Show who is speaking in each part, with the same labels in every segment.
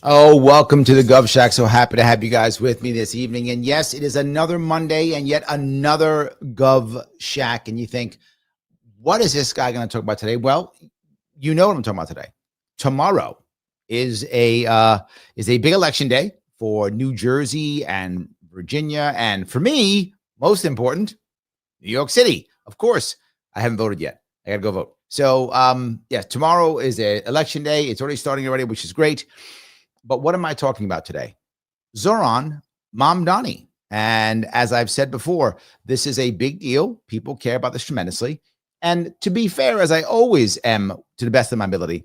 Speaker 1: Oh, welcome to the Gov Shack. So happy to have you guys with me this evening. And yes, it is another Monday and yet another Gov Shack. And you think, what is this guy going to talk about today? Well, you know what I'm talking about today. Tomorrow is a big election day for New Jersey and Virginia. And for me, most important, New York City. Of course, I haven't voted yet. I got to go vote. So, yes, tomorrow is a election day. It's already starting already, which is great. But what am I talking about today? Zohran Mamdani. And as I've said before, this is a big deal. People care about this tremendously. And to be fair, as I always am to the best of my ability,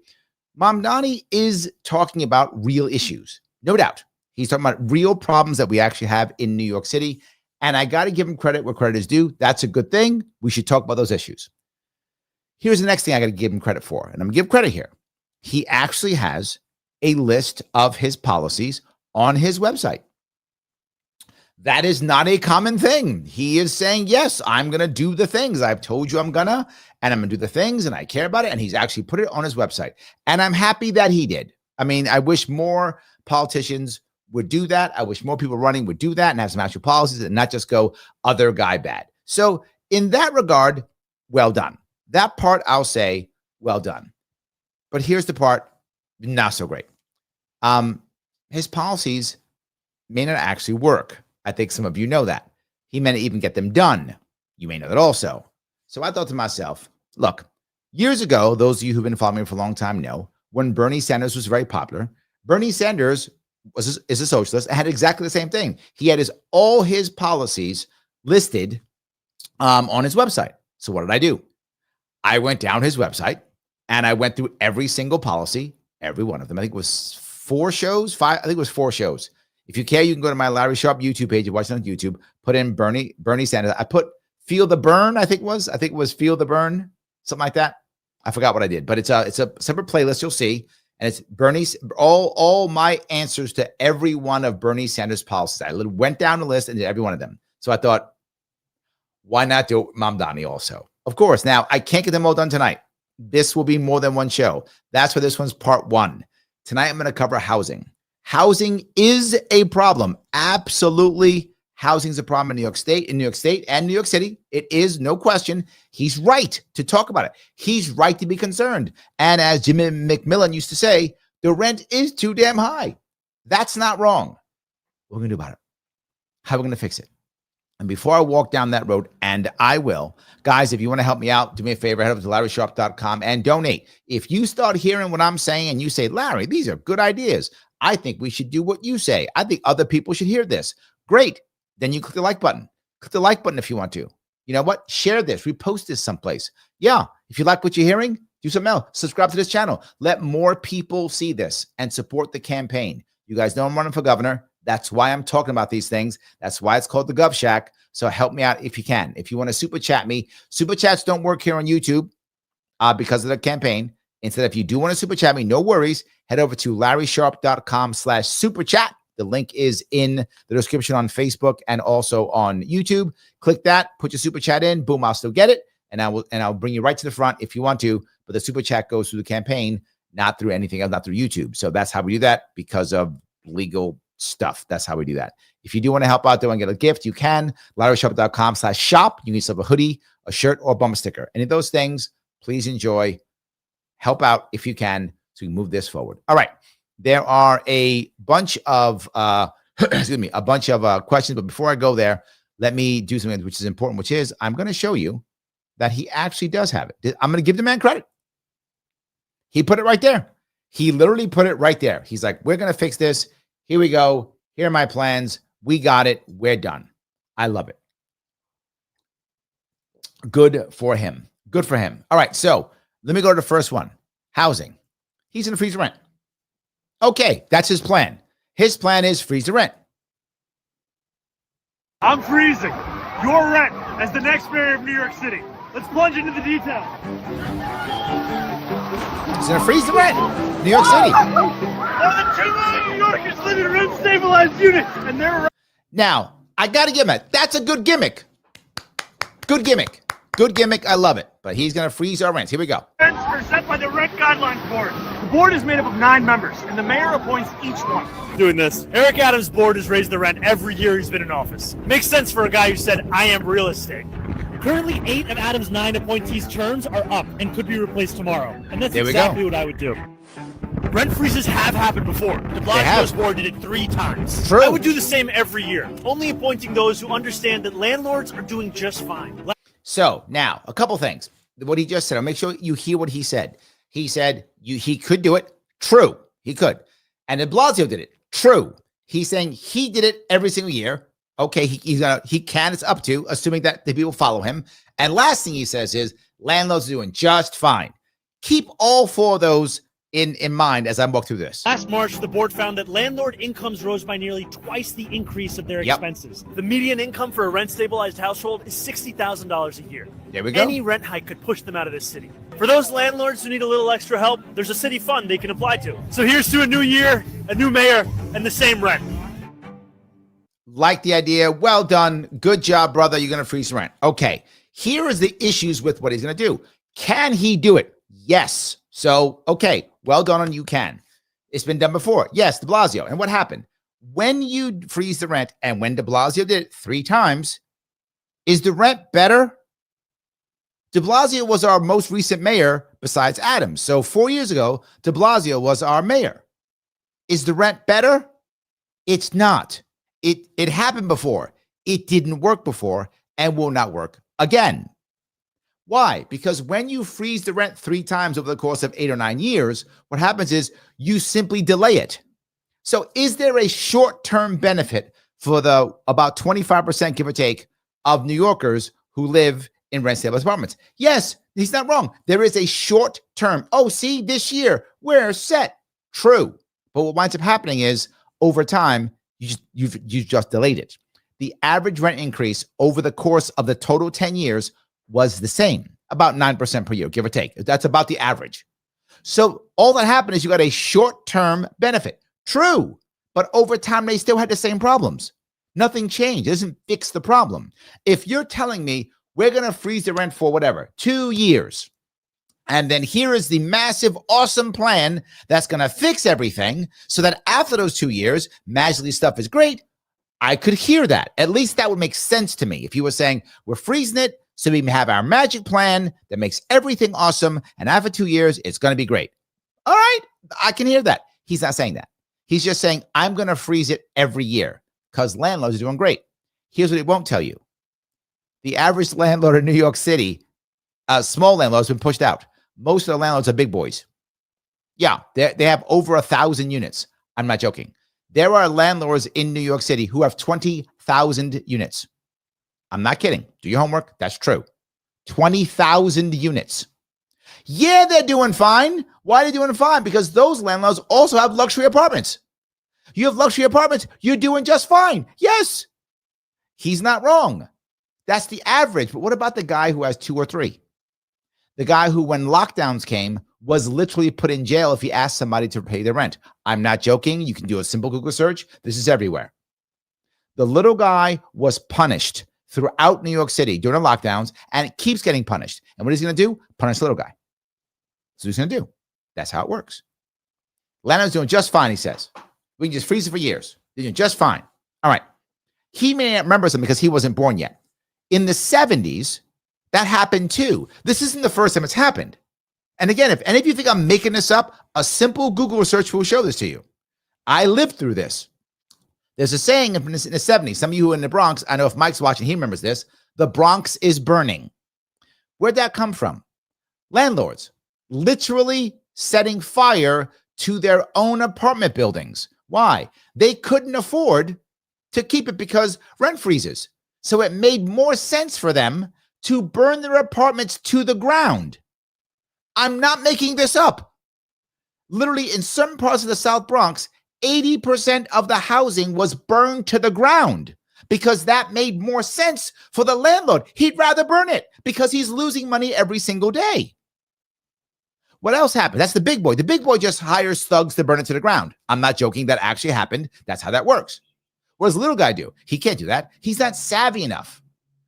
Speaker 1: Mamdani is talking about real issues. No doubt. He's talking about real problems that we actually have in New York City. And I got to give him credit where credit is due. That's a good thing. We should talk about those issues. Here's the next thing I got to give him credit for. And I'm going to give credit here. He actually has a list of his policies on his website. That is not a common thing. He is saying, yes, I'm going to do the things I've told you I'm going to, and I'm going to do the things, and I care about it. And he's actually put it on his website. And I'm happy that he did. I mean, I wish more politicians would do that. I wish more people running would do that and have some actual policies and not just go other guy bad. So in that regard, well done. That part, I'll say, well done. But here's the part, not so great. His policies may not actually work. I think some of you know that. He may not even get them done. You may know that also. So I thought to myself, look, years ago, those of you who've been following me for a long time know, when Bernie Sanders was very popular, Bernie Sanders is a socialist and had exactly the same thing. He had all his policies listed on his website. So what did I do? I went down his website and I went through every single policy, every one of them. I think it was 4 shows, I think it was 4 shows. If you care, you can go to my Larry Sharpe YouTube page. You watch it on YouTube. Put in Bernie Sanders. I put Feel the Burn. I think it was Feel the Burn, something like that. I forgot what I did, but it's a separate playlist. You'll see, and it's Bernie's all my answers to every one of Bernie Sanders' policies. I went down the list and did every one of them. So I thought, why not do Mamdani also? Of course. Now I can't get them all done tonight. This will be more than one show. That's why this one's part 1. Tonight, I'm going to cover housing. Housing is a problem. Absolutely. Housing is a problem in New York State and New York City. It is, no question. He's right to talk about it. He's right to be concerned. And as Jimmy McMillan used to say, the rent is too damn high. That's not wrong. What are we going to do about it? How are we going to fix it? And before I walk down that road, and I will, guys, if you want to help me out, do me a favor, head over to LarrySharpe.com and donate. If you start hearing what I'm saying and you say, Larry, these are good ideas. I think we should do what you say. I think other people should hear this. Great. Then you click the like button. Click the like button if you want to. You know what? Share this. Repost this someplace. Yeah. If you like what you're hearing, do something else. Subscribe to this channel. Let more people see this and support the campaign. You guys know I'm running for governor. That's why I'm talking about these things. That's why it's called the Gov Shack. So help me out if you can. If you want to super chat me, super chats don't work here on YouTube because of the campaign. Instead, if you do want to super chat me, no worries. Head over to LarrySharpe.com/super chat. The link is in the description on Facebook and also on YouTube. Click that, put your super chat in, boom, I'll still get it. And I'll bring you right to the front if you want to. But the super chat goes through the campaign, not through anything else, not through YouTube. So that's how we do that because of legal stuff. That's how we do that. If you do want to help out there and get a gift, you can. LarrySharpe.com/shop. You can yourself a hoodie, a shirt, or a bumper sticker. Any of those things, please enjoy. Help out if you can so we can move this forward. All right. There are a bunch of questions. But before I go there, let me do something which is important, which is I'm going to show you that he actually does have it. I'm going to give the man credit. He put it right there. He literally put it right there. He's like, we're going to fix this. Here we go. Here are my plans. We got it. We're done. I love it. Good for him. Good for him. All right. So let me go to the first one. Housing. He's going to freeze the rent. Okay. That's his plan. His plan is freeze the rent.
Speaker 2: I'm freezing your rent as the next mayor of New York City. Let's plunge into the details.
Speaker 1: He's going to freeze the rent. New York City.
Speaker 2: More than 2 million New Yorkers live in rent-stabilized units, and they're...
Speaker 1: Now, I got to give him that. That's a good gimmick. Good gimmick. Good gimmick. I love it. But he's going to freeze our rents. Here we go.
Speaker 2: Rents are set by the Rent Guidelines Board. The board is made up of 9 members, and the mayor appoints each one. Doing this. Eric Adams' board has raised the rent every year he's been in office. Makes sense for a guy who said, I am real estate. Currently, 8 of Adams' 9 appointees' terms are up and could be replaced tomorrow. And that's exactly what I would do. Rent freezes have happened before. De Blasio's board did it 3 times.
Speaker 1: True.
Speaker 2: I would do the same every year, only appointing those who understand that landlords are doing just fine.
Speaker 1: So now, a couple things. What he just said, I'll make sure you hear what he said. He said he could do it. True, he could. And de Blasio did it. True. He's saying he did it every single year. Okay, he can. It's up to, assuming that the people follow him. And last thing he says is landlords are doing just fine. Keep all 4 of those in mind as I walk through this.
Speaker 2: Last March, the board found that landlord incomes rose by nearly twice the increase of their expenses. The median income for a rent-stabilized household is $60,000 a year.
Speaker 1: There we go.
Speaker 2: Any rent hike could push them out of this city. For those landlords who need a little extra help, there's a city fund they can apply to. So here's to a new year, a new mayor, and the same rent.
Speaker 1: Like the idea. Well done. Good job, brother. You're going to freeze rent. Okay. Here is the issues with what he's going to do. Can he do it? Yes. So, okay. Well done on you can. It's been done before. Yes, de Blasio. And what happened? When you freeze the rent and when de Blasio did it 3 times, is the rent better? De Blasio was our most recent mayor besides Adams. So 4 years ago, de Blasio was our mayor. Is the rent better? It's not. It happened before. It didn't work before and will not work again. Why? Because when you freeze the rent 3 times over the course of 8 or 9 years, what happens is you simply delay it. So is there a short-term benefit for the about 25%, give or take, of New Yorkers who live in rent-stable apartments? Yes, he's not wrong. There is a short-term. Oh, see, this year, we're set. True. But what winds up happening is over time, you've just delayed it. The average rent increase over the course of the total 10 years was the same, about 9% per year, give or take. That's about the average. So all that happened is you got a short-term benefit. True, but over time, they still had the same problems. Nothing changed. It doesn't fix the problem. If you're telling me we're going to freeze the rent for whatever, 2 years, and then here is the massive, awesome plan that's going to fix everything so that after those 2 years, magically stuff is great, I could hear that. At least that would make sense to me. If you were saying we're freezing it so we have our magic plan that makes everything awesome, and after 2 years, it's going to be great. All right, I can hear that. He's not saying that. He's just saying, I'm going to freeze it every year because landlords are doing great. Here's what he won't tell you. The average landlord in New York City, small landlords, have been pushed out. Most of the landlords are big boys. Yeah, they have over 1,000 units. I'm not joking. There are landlords in New York City who have 20,000 units. I'm not kidding. Do your homework. That's true. 20,000 units. Yeah, they're doing fine. Why are they doing fine? Because those landlords also have luxury apartments. You have luxury apartments. You're doing just fine. Yes. He's not wrong. That's the average. But what about the guy who has 2 or 3? The guy who, when lockdowns came, was literally put in jail if he asked somebody to pay their rent. I'm not joking. You can do a simple Google search. This is everywhere. The little guy was punished throughout New York City during the lockdowns, and it keeps getting punished. And what is he going to do? Punish the little guy. That's what he's going to do. That's how it works. Landlord's doing just fine, he says. We can just freeze it for years. They're doing just fine. All right. He may not remember something because he wasn't born yet. In the 70s, that happened too. This isn't the first time it's happened. And again, if any of you think I'm making this up, a simple Google search will show this to you. I lived through this. There's a saying in the 70s. Some of you who are in the Bronx, I know if Mike's watching, he remembers this. The Bronx is burning. Where'd that come from? Landlords literally setting fire to their own apartment buildings. Why? They couldn't afford to keep it because rent freezes. So it made more sense for them to burn their apartments to the ground. I'm not making this up. Literally, in some parts of the South Bronx, 80% of the housing was burned to the ground because that made more sense for the landlord. He'd rather burn it because he's losing money every single day. What else happened? That's the big boy. The big boy just hires thugs to burn it to the ground. I'm not joking. That actually happened. That's how that works. What does the little guy do? He can't do that. He's not savvy enough.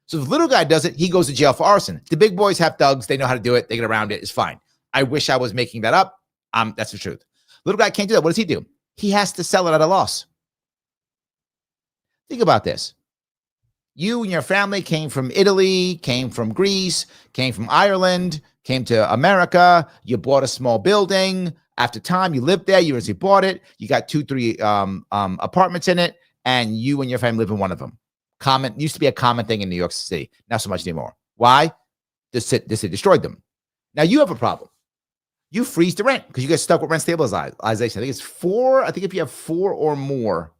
Speaker 1: So if the little guy does it, he goes to jail for arson. The big boys have thugs. They know how to do it. They get around it. It's fine. I wish I was making that up. That's the truth. Little guy can't do that. What does he do? He has to sell it at a loss. Think about this. You and your family came from Italy, came from Greece, came from Ireland, came to America. You bought a small building. After time, you lived there. You actually bought it. You got 2-3 apartments in it, and you and your family live in one of them. Used to be a common thing in New York City. Not so much anymore. Why? This city destroyed them. Now you have a problem. You freeze the rent because you get stuck with rent stabilization. I think it's 4. I think if you have 4 or more,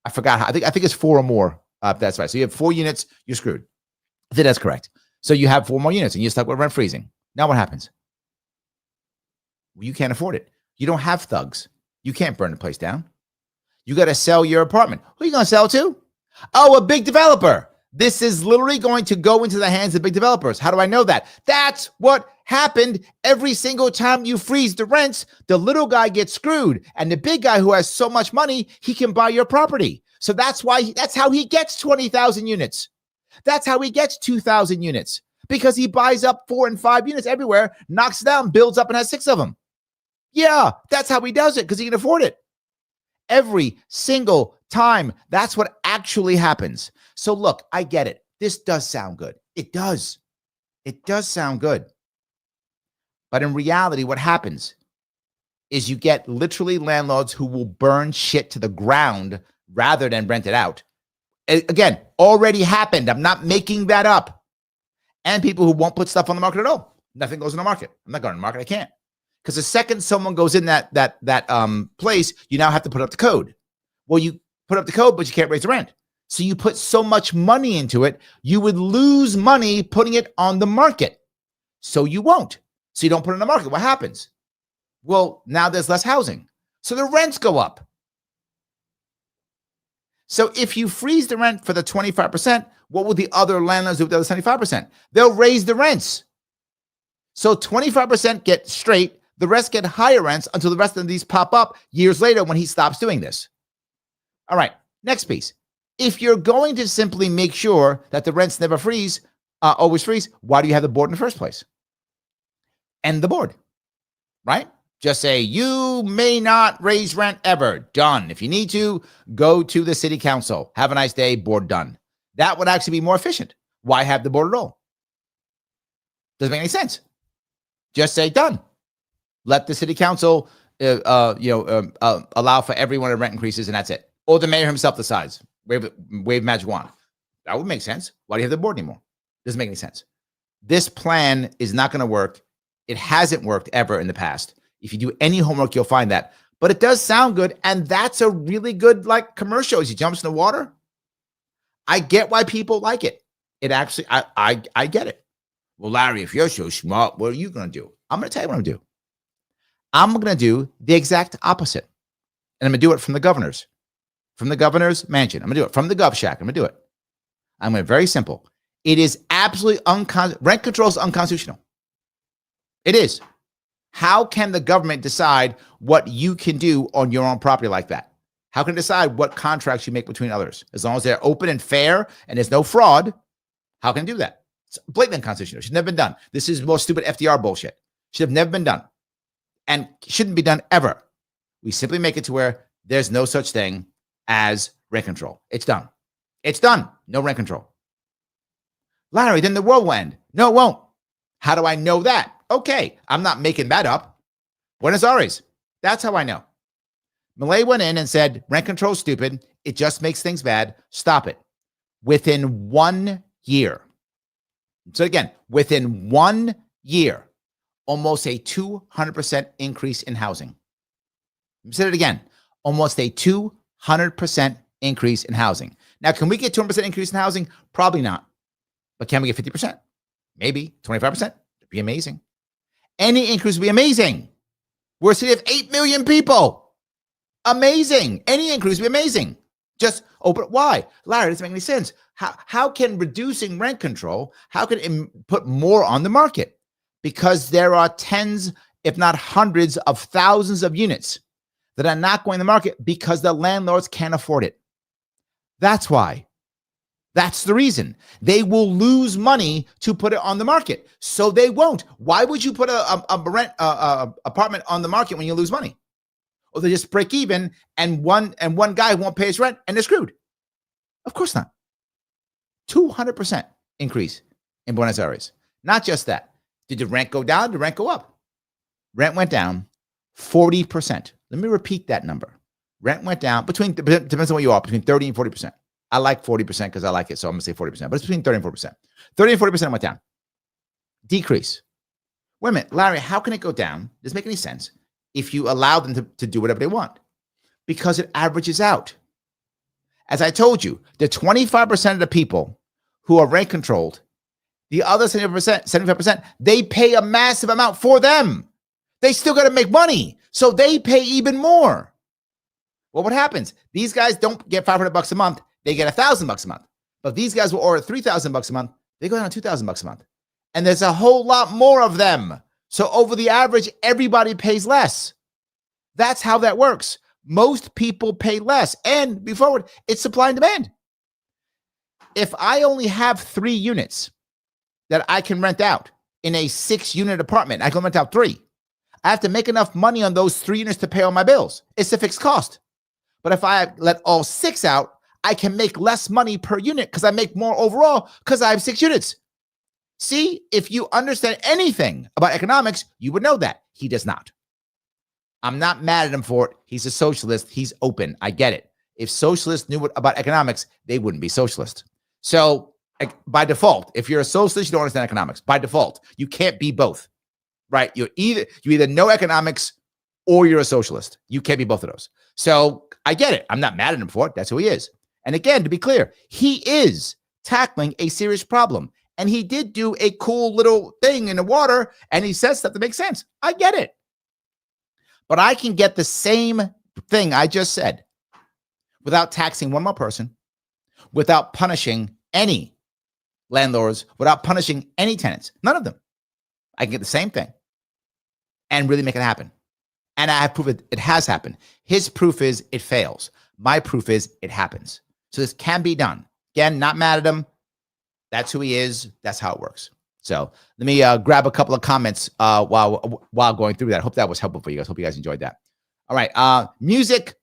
Speaker 1: I forgot how. I think it's 4 or more. That's right. So you have 4 units, you're screwed. I think that's correct. So you have 4 more units and you're stuck with rent freezing. Now what happens? Well, you can't afford it. You don't have thugs. You can't burn the place down. You got to sell your apartment. Who are you going to sell to? Oh, a big developer. This is literally going to go into the hands of big developers. How do I know that? That's what happened every single time you freeze the rents. The little guy gets screwed. And the big guy who has so much money, he can buy your property. So that's how he gets 20,000 units. That's how he gets 2,000 units, because he buys up 4 and 5 units everywhere, knocks it down, builds up, and has 6 of them. Yeah, that's how he does it, because he can afford it. Every single time. That's what actually happens. So look, I get it. This does sound good. It does. It does sound good. But in reality, what happens is you get literally landlords who will burn shit to the ground rather than rent it out. Again, already happened. I'm not making that up. And people who won't put stuff on the market at all. Nothing goes in the market. I'm not going to the market. I can't. Because the second someone goes in that place, you now have to put up the code. Well, you put up the code, but you can't raise the rent. So you put so much money into it, you would lose money putting it on the market. So you won't. So you don't put it on the market. What happens? Well, now there's less housing. So the rents go up. So if you freeze the rent for the 25%, what will the other landlords do with the other 75%? They'll raise the rents. So 25% get straight, the rest get higher rents until the rest of these pop up years later when he stops doing this. All right, next piece. If you're going to simply make sure that the rents never freeze, always freeze, why do you have the board in the first place? End the board, right? Just say, you may not raise rent ever. Done. If you need to, go to the city council. Have a nice day. Board done. That would actually be more efficient. Why have the board at all? Doesn't make any sense. Just say done. Let the city council, allow for everyone to rent increases, and that's it. Or the mayor himself decides. Wave magic wand. That would make sense. Why do you have the board anymore? Doesn't make any sense. This plan is not going to work. It hasn't worked ever in the past. If you do any homework, you'll find that. But it does sound good, and that's a really good commercial. As he jumps in the water, I get why people like it. It actually, I get it. Well, Larry, if you're so smart, what are you going to do? I'm going to tell you what I'm going to do. I'm going to do the exact opposite, and I'm going to do it from the governor's mansion. I'm going to do it from the Gov Shack. I'm going to do it. I'm going to very simple. It is absolutely rent control is unconstitutional. It is. How can the government decide what you can do on your own property like that? How can it decide what contracts you make between others? As long as they're open and fair and there's no fraud, how can it do that? It's blatantly unconstitutional. It should never been done. This is more stupid FDR bullshit. Should have never been done and shouldn't be done ever. We simply make it to where there's no such thing as rent control. It's done. It's done. No rent control. Larry, then the world will end. No, it won't. How do I know that? Okay, I'm not making that up. Buenos Aires. That's how I know. Malay went in and said, rent control is stupid. It just makes things bad. Stop it. Within 1 year. So again, within 1 year, almost a 200% increase in housing. Let me say it again. Almost a 200% increase in housing. Now, can we get 200% increase in housing? Probably not. But can we get 50%? Maybe 25%. It'd be amazing. Any increase would be amazing. We're a city of 8 million people. Amazing. Any increase would be amazing. Just open. Why? Larry, it doesn't make any sense. How can reducing rent control, how can it put more on the market? Because there are tens, if not hundreds of thousands of units that are not going to the market because the landlords can't afford it. That's why. That's the reason. They will lose money to put it on the market. So they won't. Why would you put a rent apartment on the market when you lose money? Or they just break even and one guy won't pay his rent and they're screwed. Of course not. 200% increase in Buenos Aires. Not just that. Did the rent go down? Did the rent go up? Rent went down 40%. Let me repeat that number. Rent went down depends on what you are, between 30 and 40%. I like 40% because I like it, so I'm going to say 40%. But it's between 30 and 40%. 30 and 40% went down. Decrease. Wait a minute, Larry, how can it go down? Doesn't make any sense if you allow them to do whatever they want. Because it averages out. As I told you, the 25% of the people who are rent controlled, the other 75%, they pay a massive amount for them. They still got to make money. So they pay even more. Well, what happens? These guys don't get $500 a month. They get $1,000 a month. But these guys will order $3,000 a month. They go down to $2,000 a month. And there's a whole lot more of them. So over the average, everybody pays less. That's how that works. Most people pay less. And be forward, it's supply and demand. If I only have 3 units that I can rent out in a 6-unit apartment, I can rent out 3. I have to make enough money on those 3 units to pay all my bills. It's a fixed cost. But if I let all 6 out, I can make less money per unit because I make more overall because I have 6 units. See, if you understand anything about economics, you would know that. He does not. I'm not mad at him for it. He's a socialist. He's open. I get it. If socialists knew about economics, they wouldn't be socialist. So by default, if you're a socialist, you don't understand economics. By default, you can't be both, right? You either know economics or you're a socialist. You can't be both of those. So I get it. I'm not mad at him for it. That's who he is. And again, to be clear, he is tackling a serious problem. And he did do a cool little thing in the water, and he says stuff that makes sense. I get it. But I can get the same thing I just said without taxing one more person, without punishing any landlords, without punishing any tenants. None of them. I can get the same thing and really make it happen. And I have proof it has happened. His proof is it fails. My proof is it happens. So this can be done. Again, not mad at him. That's who he is. That's how it works. So let me grab a couple of comments while going through that. I hope that was helpful for you guys. Hope you guys enjoyed that. All right. Music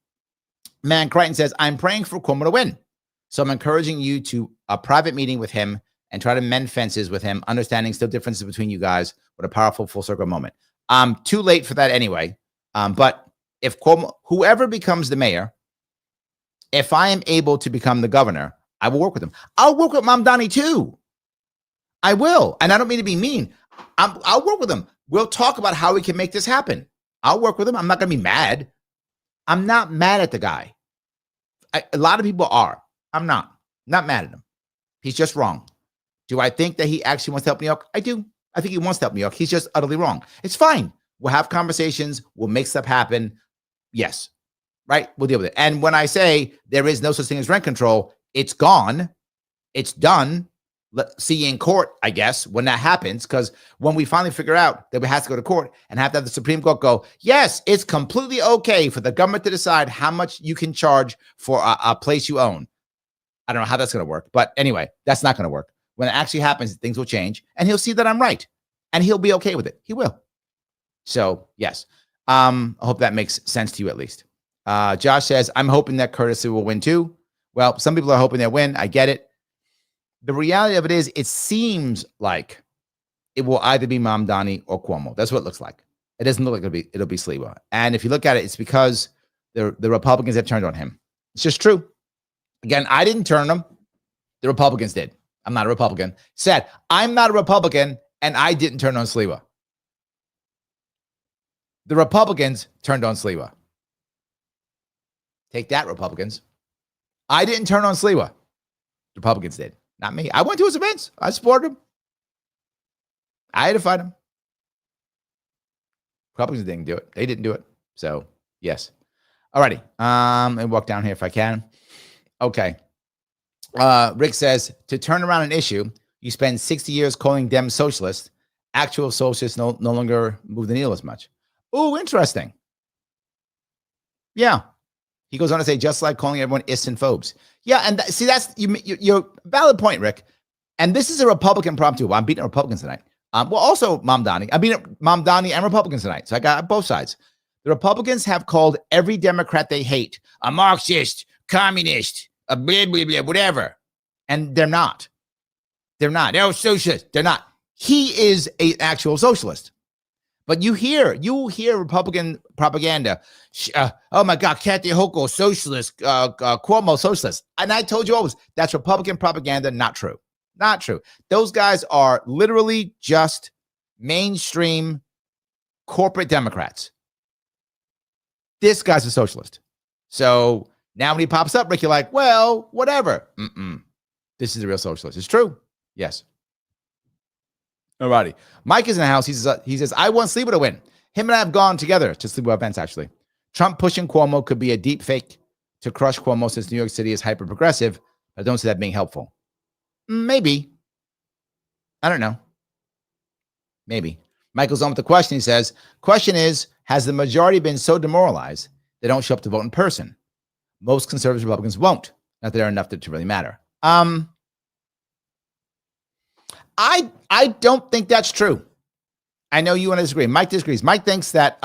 Speaker 1: Man Crichton says, I'm praying for Cuomo to win. So I'm encouraging you to a private meeting with him and try to mend fences with him, understanding still differences between you guys with a powerful full circle moment. Too late for that anyway. But if Cuomo, whoever becomes the mayor, if I am able to become the governor, I will work with him. I'll work with Mamdani too. I will. And I don't mean to be mean. I'll work with him. We'll talk about how we can make this happen. I'll work with him. I'm not going to be mad. I'm not mad at the guy. A lot of people are. I'm not mad at him. He's just wrong. Do I think that he actually wants to help New York? I do. I think he wants to help New York. He's just utterly wrong. It's fine. We'll have conversations. We'll make stuff happen. Yes. Right? We'll deal with it. And when I say there is no such thing as rent control, it's gone. It's done. Let's see you in court, I guess, when that happens, because when we finally figure out that we have to go to court and have to have the Supreme Court go, yes, it's completely okay for the government to decide how much you can charge for a place you own. I don't know how that's going to work. But anyway, that's not going to work. When it actually happens, things will change and he'll see that I'm right and he'll be okay with it. He will. So, yes, I hope that makes sense to you at least. Josh says, I'm hoping that Curtis will win too. Well, some people are hoping they'll win. I get it. The reality of it is, it seems like it will either be Mamdani or Cuomo. That's what it looks like. It doesn't look like it'll be Sliwa. And if you look at it, it's because the Republicans have turned on him. It's just true. Again, I didn't turn them. The Republicans did. I'm not a Republican. Said, I'm not a Republican, and I didn't turn on Sliwa. The Republicans turned on Sliwa. Take that, Republicans. I didn't turn on Sliwa. The Republicans did. Not me. I went to his events. I supported him. I had to fight him. Republicans didn't do it. They didn't do it. So, yes. All righty. And walk down here if I can. Okay. Rick says, to turn around an issue, you spend 60 years calling them socialist. Actual socialists no longer move the needle as much. Oh, interesting. Yeah. He goes on to say, just like calling everyone ists and phobes. Yeah, and see, that's your valid point, Rick. And this is a Republican problem too. Well, I'm beating Republicans tonight. Well, also Mamdani. I'm beating Mamdani and Republicans tonight. So I got both sides. The Republicans have called every Democrat they hate a Marxist, communist, a blah, blah, blah, whatever. And they're not. They're not. They're socialist. They're not. He is an actual socialist. But you hear Republican propaganda. Oh my God, Kathy Hochul, socialist, Cuomo, socialist. And I told you always, that's Republican propaganda, not true. Not true. Those guys are literally just mainstream corporate Democrats. This guy's a socialist. So now when he pops up, Rick, you're like, well, whatever. This is a real socialist. It's true. Yes. Alrighty. Mike is in the house. He says, I want Sleeper to win. Him and I have gone together to Sleeper events, actually. Trump pushing Cuomo could be a deep fake to crush Cuomo since New York City is hyper progressive. I don't see that being helpful. Maybe. I don't know. Maybe. Michael's on with the question. He says, question is, has the majority been so demoralized they don't show up to vote in person? Most conservative Republicans won't. Not that there are enough to really matter. I don't think that's true. I know you want to disagree. Mike disagrees. Mike thinks that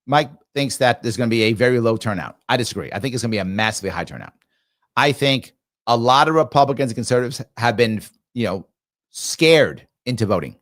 Speaker 1: there's going to be a very low turnout. I disagree. I think it's going to be a massively high turnout. I think a lot of Republicans and conservatives have been, scared into voting.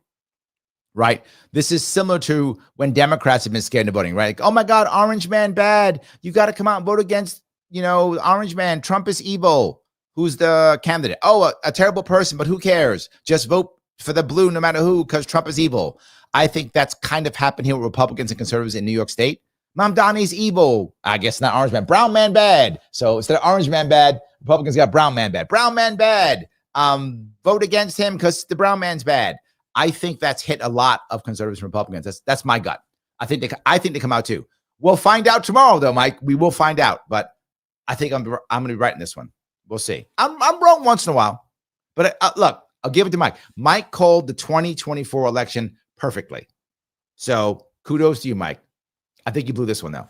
Speaker 1: Right? This is similar to when Democrats have been scared into voting, right? Like, oh my God, Orange Man bad. You got to come out and vote against, Orange Man. Trump is evil. Who's the candidate? Oh, a terrible person, but who cares? Just vote for the blue no matter who, because Trump is evil. I think that's kind of happened here with Republicans and conservatives in New York State. Mamdani's evil. I guess not Orange Man. Brown Man bad. So instead of Orange Man bad, Republicans got Brown Man bad. Brown Man bad. Vote against him because the Brown Man's bad. I think that's hit a lot of conservatives and Republicans. That's my gut. I think they come out too. We'll find out tomorrow, though, Mike. We will find out. But I think I'm going to be right in this one. We'll see. I'm wrong once in a while. But look, I'll give it to Mike. Mike called the 2024 election perfectly. So kudos to you, Mike. I think you blew this one, though.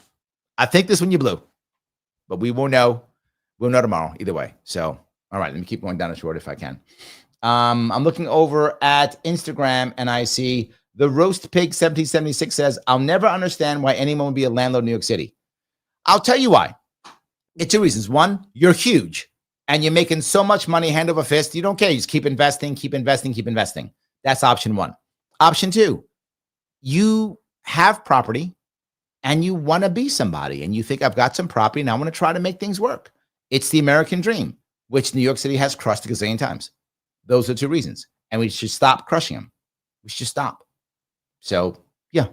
Speaker 1: I think this one you blew. But we will know. We'll know tomorrow either way. So, all right, let me keep going down the short if I can. I'm looking over at Instagram and I see the Roast Pig 1776 says, I'll never understand why anyone would be a landlord in New York City. I'll tell you why. It's two reasons. One, you're huge and you're making so much money hand over fist. You don't care. You just keep investing, keep investing, keep investing. That's option one. Option two, you have property and you want to be somebody and you think I've got some property and I want to try to make things work. It's the American dream, which New York City has crushed a gazillion times. Those are two reasons. And we should stop crushing them. We should stop. So, yeah.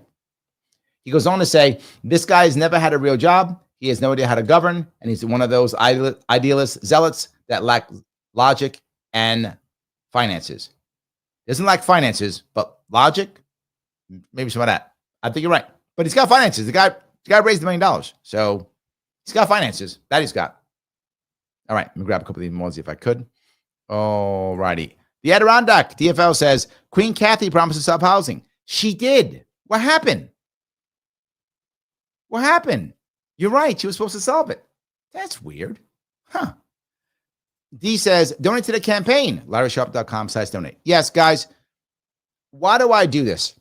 Speaker 1: He goes on to say, this guy has never had a real job. He has no idea how to govern. And he's one of those idealist zealots that lack logic and finances. Doesn't lack finances, but logic, maybe some of that. I think you're right. But he's got finances. The guy raised $1 million. So he's got finances. That he's got. All right. Let me grab a couple of these more if I could. All righty. The Adirondack DFL says, Queen Kathy promised to stop housing. She did. What happened? What happened? You're right. She was supposed to solve it. That's weird. Huh. D says, donate to the campaign. LarrySharpe.com/donate. Yes, guys. Why do I do this?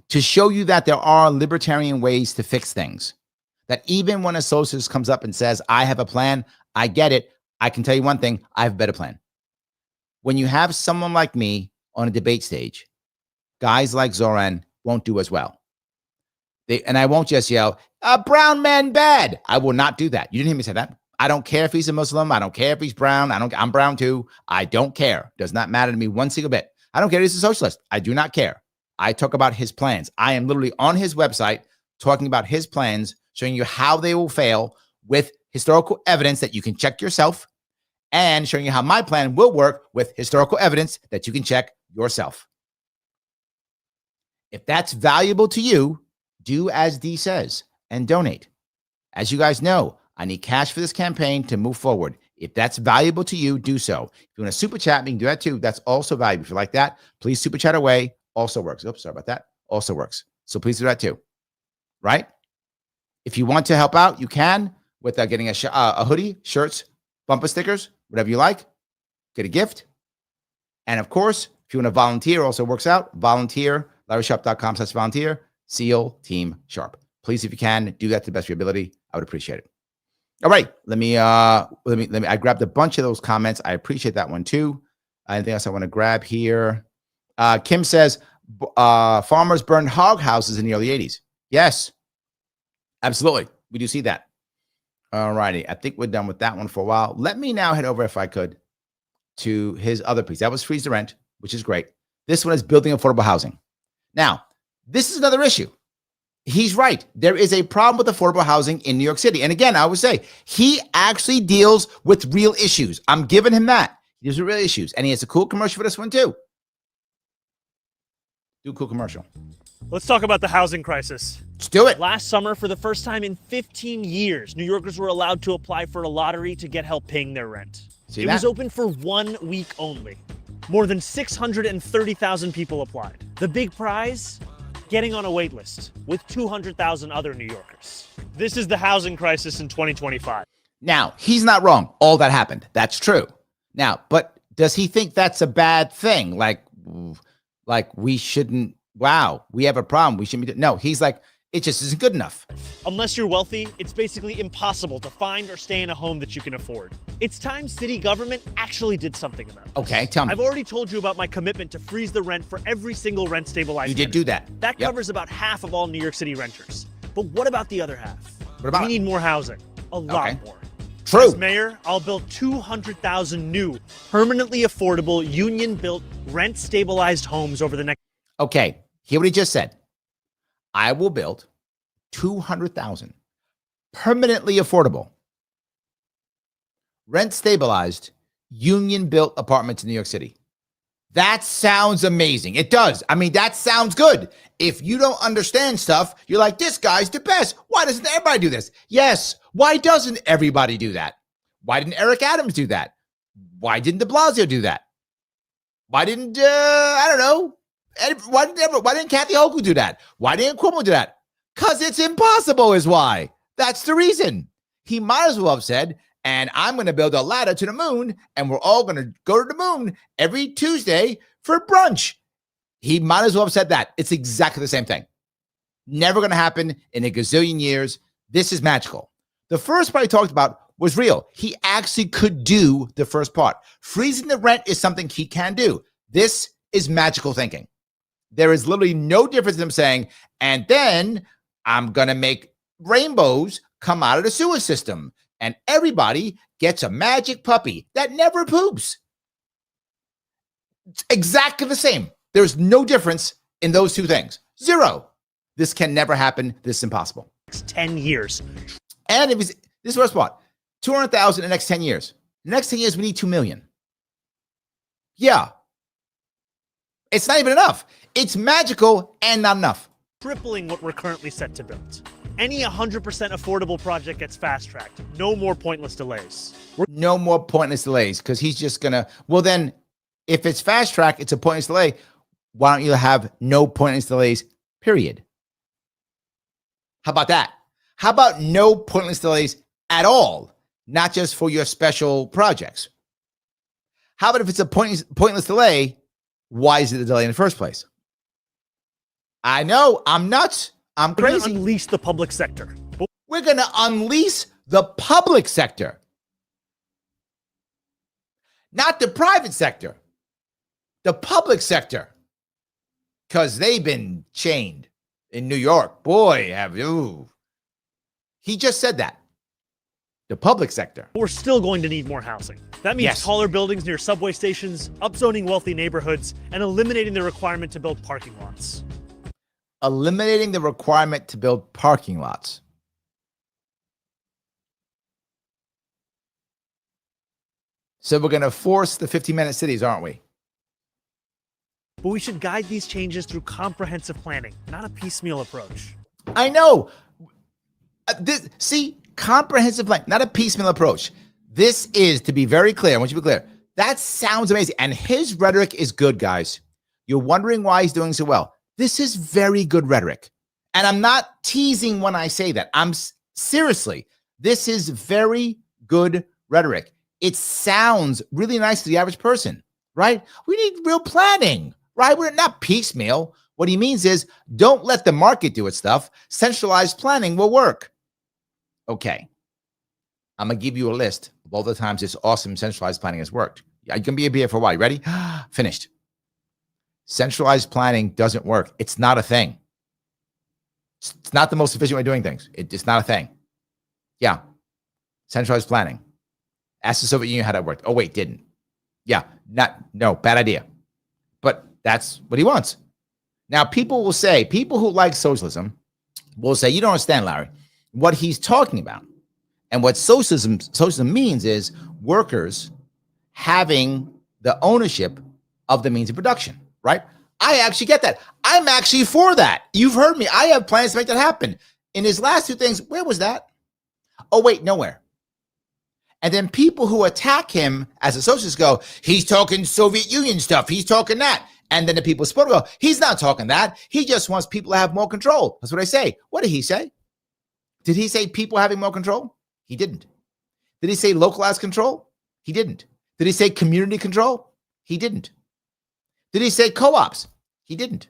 Speaker 1: To show you that there are libertarian ways to fix things. That even when a socialist comes up and says, I have a plan, I get it. I can tell you one thing. I have a better plan. When you have someone like me on a debate stage, guys like Zohran won't do as well. And I won't just yell, a brown man bad. I will not do that. You didn't hear me say that. I don't care if he's a Muslim. I don't care if he's brown. I'm brown too. I don't care. Does not matter to me one single bit. I don't care if he's a socialist. I do not care. I talk about his plans. I am literally on his website talking about his plans, showing you how they will fail with historical evidence that you can check yourself, and showing you how my plan will work with historical evidence that you can check yourself. If that's valuable to you, do as D says and donate. As you guys know, I need cash for this campaign to move forward. If that's valuable to you, do so. If you want to super chat, you can do that too. That's also valuable. If you like that, please super chat away. Also works. Oops, sorry about that. Also works. So please do that too. Right? If you want to help out, you can. with getting a hoodie, shirts, bumper stickers, whatever you like. Get a gift. And of course, if you want to volunteer, also works out. Volunteer, LarrySharpe.com/volunteer. SEAL Team Sharpe. Please, if you can, do that to the best of your ability. I would appreciate it. All right, let me. I grabbed a bunch of those comments. I appreciate that one too. Anything else I want to grab here? Kim says farmers burned hog houses in the early 80s. Yes, absolutely. We do see that. All righty. I think we're done with that one for a while. Let me now head over, if I could, to his other piece. That was freeze the rent, which is great. This one is building affordable housing. Now, this is another issue. He's right. There is a problem with affordable housing in New York City. And again, I would say he actually deals with real issues. I'm giving him that. He deals with real issues. And he has a cool commercial for this one too. Do a cool commercial.
Speaker 2: Let's talk about the housing crisis.
Speaker 1: Let's do it.
Speaker 2: Last summer, for the first time in 15 years, New Yorkers were allowed to apply for a lottery to get help paying their rent.
Speaker 1: See
Speaker 2: it
Speaker 1: that?
Speaker 2: was open for 1 week only. More than 630,000 people applied. The big prize? Getting on a wait list with 200,000 other New Yorkers. This is the housing crisis in 2025.
Speaker 1: Now, he's not wrong. All that happened. That's true. Now, but does he think that's a bad thing? Like we shouldn't, wow, we have a problem. We shouldn't be, no, he's like, it just isn't good enough.
Speaker 2: Unless you're wealthy, it's basically impossible to find or stay in a home that you can afford. It's time city government actually did something about it.
Speaker 1: Okay, tell me.
Speaker 2: I've already told you about my commitment to freeze the rent for every single rent stabilized
Speaker 1: You did
Speaker 2: tenant.
Speaker 1: do that.
Speaker 2: That
Speaker 1: Yep.
Speaker 2: covers about half of all New York City renters. But what about the other half?
Speaker 1: What about
Speaker 2: We
Speaker 1: it?
Speaker 2: need more housing. A lot
Speaker 1: Okay.
Speaker 2: more.
Speaker 1: True.
Speaker 2: As mayor, I'll build 200,000 new, permanently affordable, union-built, rent-stabilized homes over the next...
Speaker 1: Okay, hear what he just said. I will build 200,000 permanently affordable, rent stabilized, union built apartments in New York City. That sounds amazing. It does. I mean, that sounds good. If you don't understand stuff, you're like, this guy's the best. Why doesn't everybody do this? Yes. Why doesn't everybody do that? Why didn't Eric Adams do that? Why didn't de Blasio do that? Why didn't, I don't know. Why didn't Kathy Hochul do that? Why didn't Cuomo do that? Because it's impossible is why. That's the reason. He might as well have said, and I'm going to build a ladder to the moon, and we're all going to go to the moon every Tuesday for brunch. He might as well have said that. It's exactly the same thing. Never going to happen in a gazillion years. This is magical. The first part he talked about was real. He actually could do the first part. Freezing the rent is something he can do. This is magical thinking. There is literally no difference in him saying, and then I'm going to make rainbows come out of the sewer system, and everybody gets a magic puppy that never poops. It's exactly the same. There's no difference in those two things. Zero. This can never happen. This is impossible.
Speaker 2: 10 years.
Speaker 1: And if this is the worst part, 200,000 in the next 10 years. The next 10 years, we need 2 million. Yeah. It's not even enough. It's magical and not enough.
Speaker 2: Tripling what we're currently set to build. Any 100% affordable project gets fast-tracked. No more pointless delays.
Speaker 1: No more pointless delays, because he's just going to, well then, if it's fast track, it's a pointless delay. Why don't you have no pointless delays, period? How about that? How about no pointless delays at all, not just for your special projects? How about if it's a pointless delay, why is it a delay in the first place? I know, I'm nuts. I'm
Speaker 2: We're gonna
Speaker 1: crazy.
Speaker 2: unleash the public sector.
Speaker 1: We're going to unleash the public sector, not the private sector, the public sector, because they've been chained in New York. Boy, have you. He just said that. The public sector.
Speaker 2: We're still going to need more housing. That means
Speaker 1: Yes.
Speaker 2: taller buildings near subway stations, upzoning wealthy neighborhoods, and eliminating the requirement to build parking lots.
Speaker 1: Eliminating the requirement to build parking lots. So we're going to force the 15-minute cities, aren't we?
Speaker 2: But we should guide these changes through comprehensive planning, not a piecemeal approach.
Speaker 1: I know. See, comprehensive plan, not a piecemeal approach. This is, to be very clear, I want you to be clear. That sounds amazing. And his rhetoric is good, guys. You're wondering why he's doing so well. This is very good rhetoric. And I'm not teasing when I say that. I'm seriously, This is very good rhetoric. It sounds really nice to the average person, right? We need real planning, right? We're not piecemeal. What he means is don't let the market do its stuff. Centralized planning will work. Okay. I'm going to give you a list of all the times this awesome centralized planning has worked. You can be here for a while. You ready? Finished. Centralized planning doesn't work. It's not a thing. It's not the most efficient way of doing things. It's not a thing. Yeah. Centralized planning. Ask the Soviet Union how that worked. Oh, wait, didn't. Yeah. No, bad idea. But that's what he wants. Now, people who like socialism will say, you don't understand, Larry, what he's talking about. And what socialism means is workers having the ownership of the means of production, right? I actually get that. I'm actually for that. You've heard me. I have plans to make that happen. In his last two things, where was that? Oh, wait, nowhere. And then people who attack him as a socialist go, he's talking Soviet Union stuff. He's talking that. And then the people support him go, he's not talking that. He just wants people to have more control. That's what I say. What did he say? Did he say people having more control? He didn't. Did he say localized control? He didn't. Did he say community control? He didn't. Did he say co-ops? He didn't.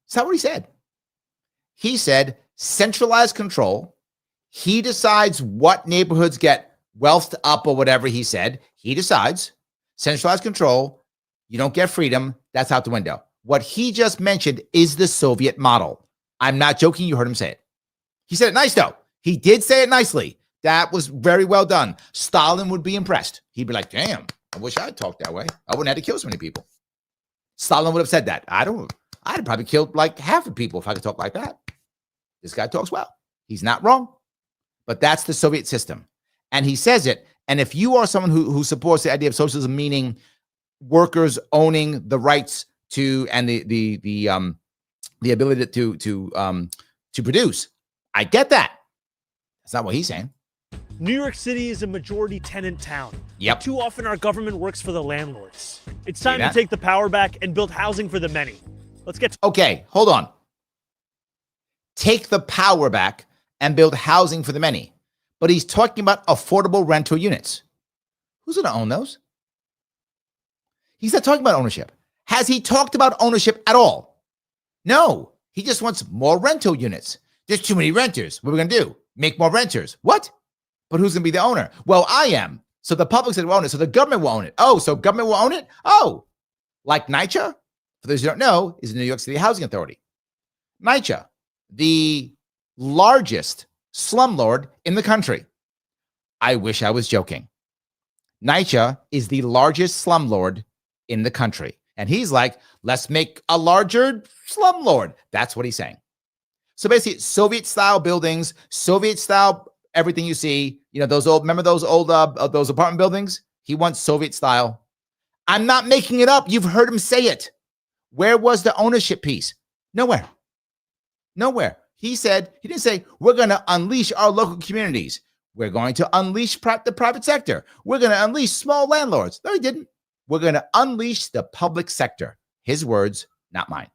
Speaker 1: That's not what he said. He said centralized control. He decides what neighborhoods get wealthed up or whatever he said. He decides. Centralized control. You don't get freedom. That's out the window. What he just mentioned is the Soviet model. I'm not joking. You heard him say it. He said it nice, though. He did say it nicely. That was very well done. Stalin would be impressed. He'd be like, damn, I wish I'd talked that way. I wouldn't have to kill so many people. Stalin would have said that. I'd probably killed like half the people if I could talk like that. This guy talks well. He's not wrong. But that's the Soviet system. And he says it. And if you are someone who supports the idea of socialism, meaning workers owning the rights to and the ability to produce, I get that. That's not what he's saying.
Speaker 2: New York City is a majority tenant town.
Speaker 1: Yep.
Speaker 2: Too often our government works for the landlords. It's time to take the power back and build housing for the many. Let's get
Speaker 1: Okay, hold on. Take the power back and build housing for the many. But he's talking about affordable rental units. Who's going to own those? He's not talking about ownership. Has he talked about ownership at all? No. He just wants more rental units. There's too many renters. What are we going to do? Make more renters. What? But who's going to be the owner? Well, I am. So the public said will own it. So the government will own it. Oh, so government will own it? Oh, like NYCHA, for those who don't know, is the New York City Housing Authority. NYCHA, the largest slumlord in the country. I wish I was joking. NYCHA is the largest slumlord in the country. And he's like, let's make a larger slumlord. That's what he's saying. So basically, Soviet-style buildings, Soviet-style everything you see, those old, remember those old, those apartment buildings? He wants Soviet style. I'm not making it up. You've heard him say it. Where was the ownership piece? Nowhere. He didn't say, we're going to unleash our local communities. We're going to unleash the private sector. We're going to unleash small landlords. No, he didn't. We're going to unleash the public sector. His words, not mine.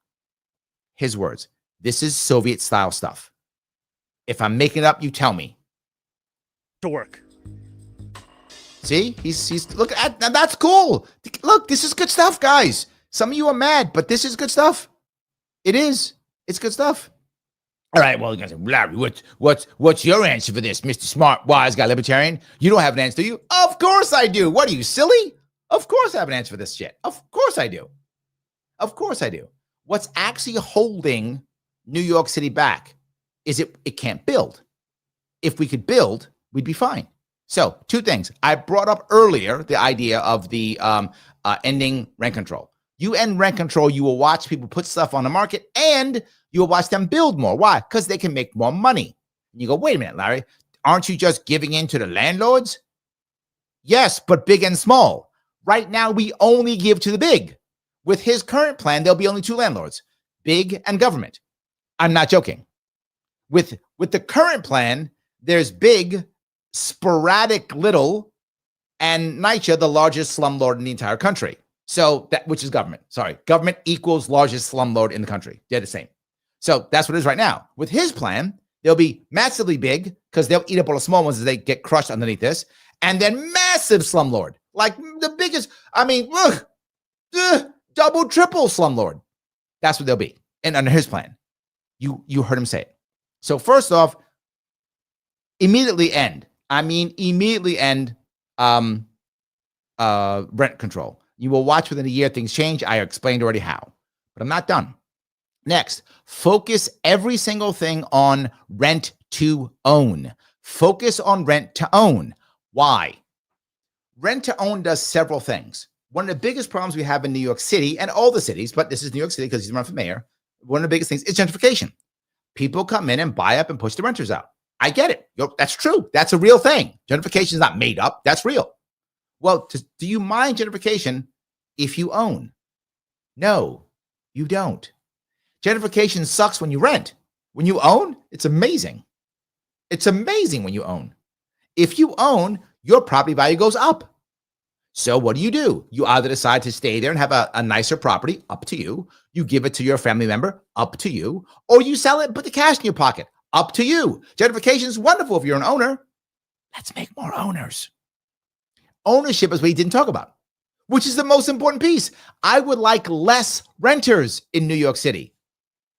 Speaker 1: His words. This is Soviet style stuff. If I'm making it up, you tell me.
Speaker 2: to work.
Speaker 1: See, he's look at now. That's cool. Look, this is good stuff, guys. Some of you are mad, but this is good stuff. It is. It's good stuff. All right. Well, you guys say, Larry, what's your answer for this, Mr. Smart, Wise Guy, Libertarian? You don't have an answer, do you? Of course I do. What are you, silly? Of course I have an answer for this shit. Of course I do. Of course I do. What's actually holding New York City back is it can't build. If we could build, we'd be fine. So, two things. I brought up earlier the idea of the ending rent control. You end rent control, you will watch people put stuff on the market, and you will watch them build more. Why? Because they can make more money. And you go, wait a minute, Larry, aren't you just giving in to the landlords? Yes, but big and small. Right now, we only give to the big. With his current plan, there'll be only two landlords, big and government. I'm not joking. With the current plan, there's big, sporadic little, and NYCHA, the largest slumlord in the entire country. So that, which is government. Sorry, government equals largest slumlord in the country. They're the same. So that's what it is right now. With his plan, They'll be massively big because they'll eat up all the small ones as they get crushed underneath this. And then massive slumlord, like the biggest, double, triple slumlord. That's what they'll be. And under his plan, you heard him say it. So first off, immediately end rent control. You will watch within a year things change. I explained already how, but I'm not done. Next, focus every single thing on rent to own. Focus on rent to own. Why? Rent to own does several things. One of the biggest problems we have in New York City and all the cities, but this is New York City because he's running for mayor. One of the biggest things is gentrification. People come in and buy up and push the renters out. I get it. That's true. That's a real thing. Gentrification is not made up. That's real. Well, do you mind gentrification if you own? No, you don't. Gentrification sucks when you rent. When you own, it's amazing. It's amazing when you own. If you own, your property value goes up. So what do? You either decide to stay there and have a nicer property, up to you. You give it to your family member, up to you. Or you sell it and put the cash in your pocket, up to you. Gentrification is wonderful if you're an owner. Let's make more owners. Ownership is what he didn't talk about, which is the most important piece. I would like less renters in New York City.